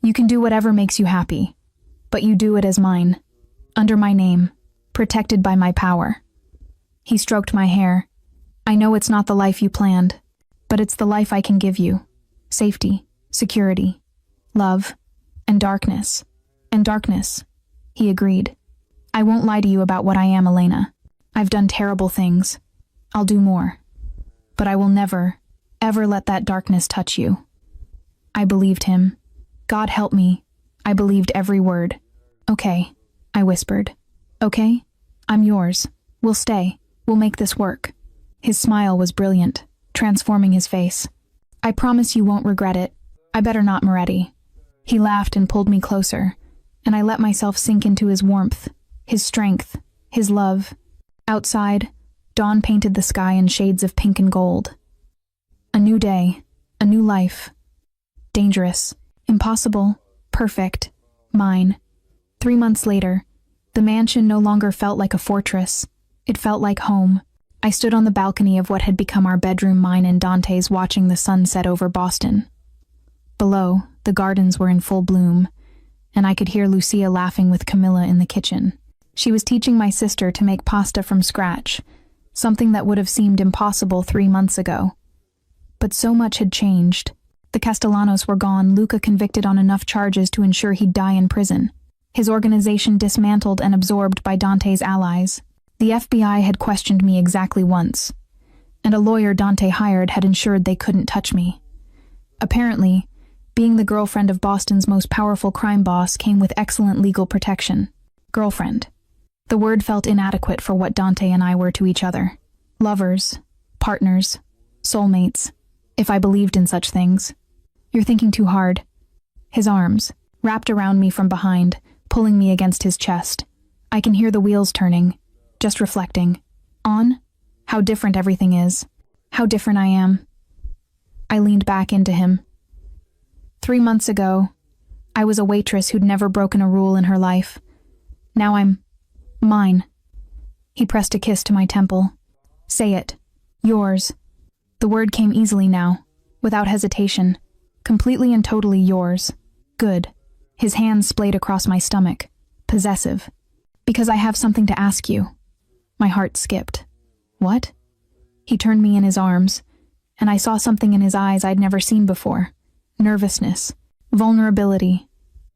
You can do whatever makes you happy, but you do it as mine, under my name, protected by my power. He stroked my hair. I know it's not the life you planned, but it's the life I can give you. Safety, security, love, and darkness. And darkness, he agreed. I won't lie to you about what I am, Elena. I've done terrible things. I'll do more. But I will never, ever let that darkness touch you. I believed him. God help me. I believed every word. Okay, I whispered. Okay? I'm yours. We'll stay. We'll make this work. His smile was brilliant, transforming his face. I promise you won't regret it. I better not, Moretti. He laughed and pulled me closer, and I let myself sink into his warmth, his strength, his love. Outside, dawn painted the sky in shades of pink and gold. A new day, a new life. Dangerous, impossible, perfect, mine. 3 months later, the mansion no longer felt like a fortress. It felt like home. I stood on the balcony of what had become our bedroom, mine and Dante's, watching the sun set over Boston. Below, the gardens were in full bloom, and I could hear Lucia laughing with Camilla in the kitchen. She was teaching my sister to make pasta from scratch, something that would have seemed impossible 3 months ago. But so much had changed. The Castellanos were gone, Luca convicted on enough charges to ensure he'd die in prison. His organization dismantled and absorbed by Dante's allies. The FBI had questioned me exactly once, and a lawyer Dante hired had ensured they couldn't touch me. Apparently, being the girlfriend of Boston's most powerful crime boss came with excellent legal protection. Girlfriend. The word felt inadequate for what Dante and I were to each other. Lovers, partners, soulmates, if I believed in such things. You're thinking too hard. His arms, wrapped around me from behind, pulling me against his chest. I can hear the wheels turning, just reflecting. On how different everything is. How different I am. I leaned back into him. 3 months ago, I was a waitress who'd never broken a rule in her life. Now I'm mine. He pressed a kiss to my temple. Say it. Yours. The word came easily now, without hesitation. Completely and totally yours. Good. His hands splayed across my stomach. Possessive. Because I have something to ask you. My heart skipped. What? He turned me in his arms, and I saw something in his eyes I'd never seen before. Nervousness. Vulnerability.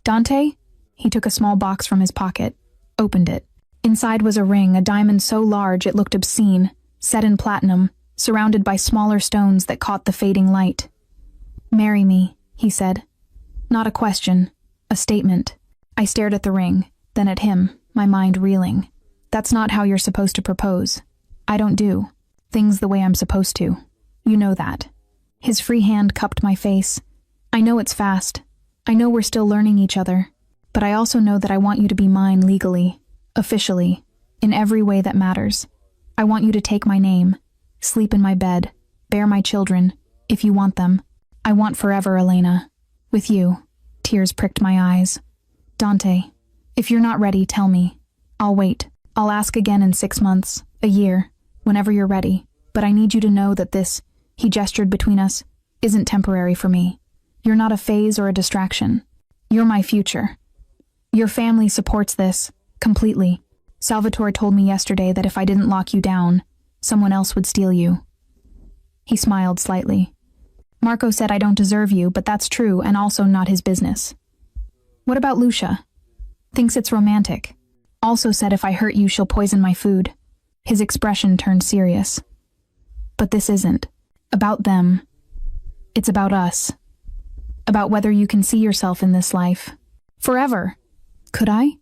Dante? He took a small box from his pocket, opened it. Inside was a ring, a diamond so large it looked obscene, set in platinum, surrounded by smaller stones that caught the fading light. Marry me, he said. Not a question, a statement. I stared at the ring, then at him, my mind reeling. That's not how you're supposed to propose. I don't do things the way I'm supposed to. You know that. His free hand cupped my face. I know it's fast. I know we're still learning each other. But I also know that I want you to be mine legally, officially, in every way that matters. I want you to take my name, sleep in my bed, bear my children, if you want them. I want forever, Elena. With you. Tears pricked my eyes. Dante, if you're not ready, tell me. I'll wait. I'll ask again in 6 months, a year, whenever you're ready. But I need you to know that this, he gestured between us, isn't temporary for me. You're not a phase or a distraction. You're my future. Your family supports this, completely. Salvatore told me yesterday that if I didn't lock you down, someone else would steal you. He smiled slightly. Marco said I don't deserve you, but that's true and also not his business. What about Lucia? Thinks it's romantic. Also said if I hurt you, she'll poison my food. His expression turned serious. But this isn't about them. It's about us. About whether you can see yourself in this life. Forever. Could I?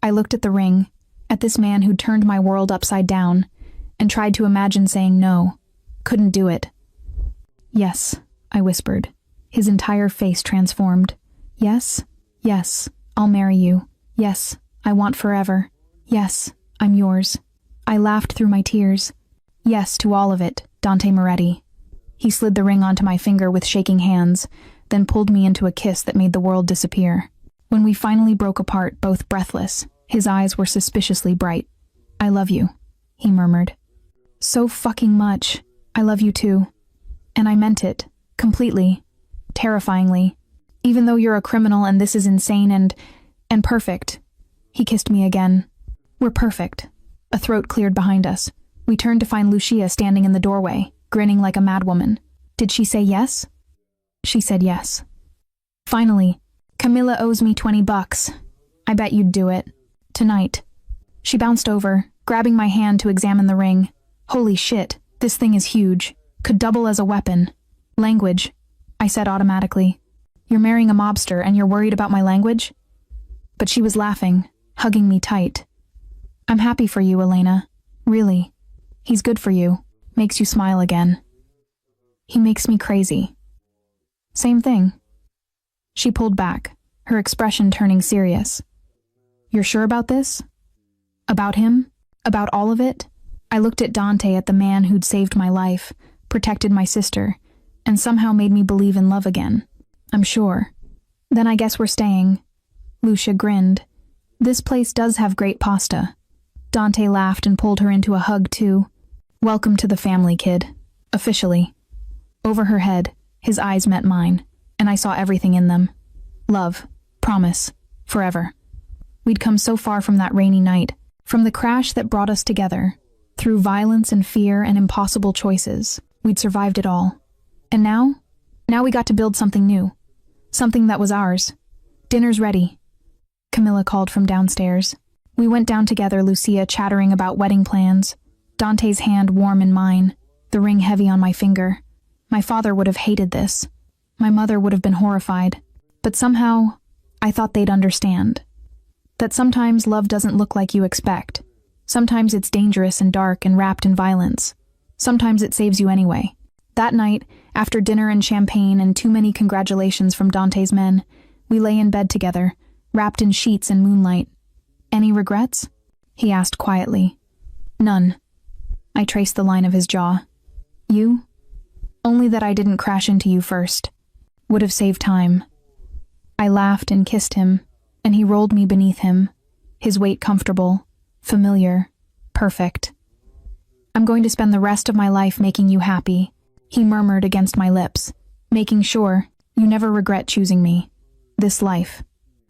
I looked at the ring, at this man who'd turned my world upside down, and tried to imagine saying no. Couldn't do it. Yes, I whispered. His entire face transformed. Yes, yes, I'll marry you. Yes, I want forever. Yes, I'm yours. I laughed through my tears. Yes to all of it, Dante Moretti. He slid the ring onto my finger with shaking hands, then pulled me into a kiss that made the world disappear. When we finally broke apart, both breathless, his eyes were suspiciously bright. I love you, he murmured. So fucking much. I love you too. And I meant it, completely, terrifyingly. Even though you're a criminal and this is insane and perfect. He kissed me again. We're perfect. A throat cleared behind us. We turned to find Lucia standing in the doorway, grinning like a madwoman. Did she say yes? She said yes. Finally, Camilla owes me $20. I bet you'd do it. Tonight. She bounced over, grabbing my hand to examine the ring. Holy shit, this thing is huge. Could double as a weapon. Language, I said automatically. You're marrying a mobster and you're worried about my language? But she was laughing, hugging me tight. I'm happy for you, Elena. Really. He's good for you. Makes you smile again. He makes me crazy. Same thing. She pulled back, her expression turning serious. You're sure about this? About him? About all of it? I looked at Dante, at the man who'd saved my life, protected my sister, and somehow made me believe in love again. I'm sure. Then I guess we're staying. Lucia grinned. This place does have great pasta. Dante laughed and pulled her into a hug too. Welcome to the family, kid. Officially. Over her head, his eyes met mine, and I saw everything in them. Love, promise, forever. We'd come so far from that rainy night, from the crash that brought us together. Through violence and fear and impossible choices, we'd survived it all. And now we got to build something new. Something that was ours. Dinner's ready. Camilla called from downstairs. We went down together, Lucia chattering about wedding plans. Dante's hand warm in mine, the ring heavy on my finger. My father would have hated this. My mother would have been horrified, but somehow, I thought they'd understand. That sometimes love doesn't look like you expect. Sometimes it's dangerous and dark and wrapped in violence. Sometimes it saves you anyway. That night, after dinner and champagne and too many congratulations from Dante's men, we lay in bed together, wrapped in sheets and moonlight. "Any regrets?" he asked quietly. "None." I traced the line of his jaw. "You?" "Only that I didn't crash into you first. Would have saved time." I laughed and kissed him, and he rolled me beneath him, his weight comfortable, familiar, perfect. "I'm going to spend the rest of my life making you happy," he murmured against my lips, "making sure you never regret choosing me. This life.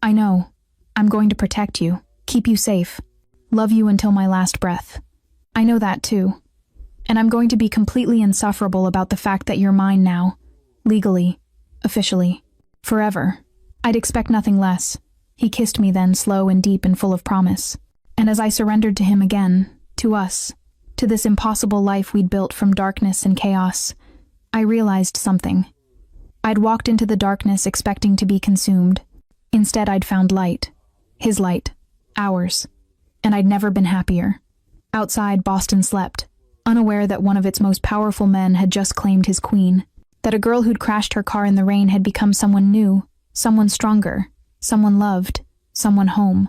I know. I'm going to protect you, keep you safe, love you until my last breath. I know that too. And I'm going to be completely insufferable about the fact that you're mine now, legally, officially, forever. I'd expect nothing less." He kissed me then, slow and deep and full of promise. And as I surrendered to him again, to us, to this impossible life we'd built from darkness and chaos, I realized something. I'd walked into the darkness expecting to be consumed. Instead, I'd found light. His light. Ours. And I'd never been happier. Outside, Boston slept, unaware that one of its most powerful men had just claimed his queen, that a girl who'd crashed her car in the rain had become someone new, someone stronger, someone loved, someone home.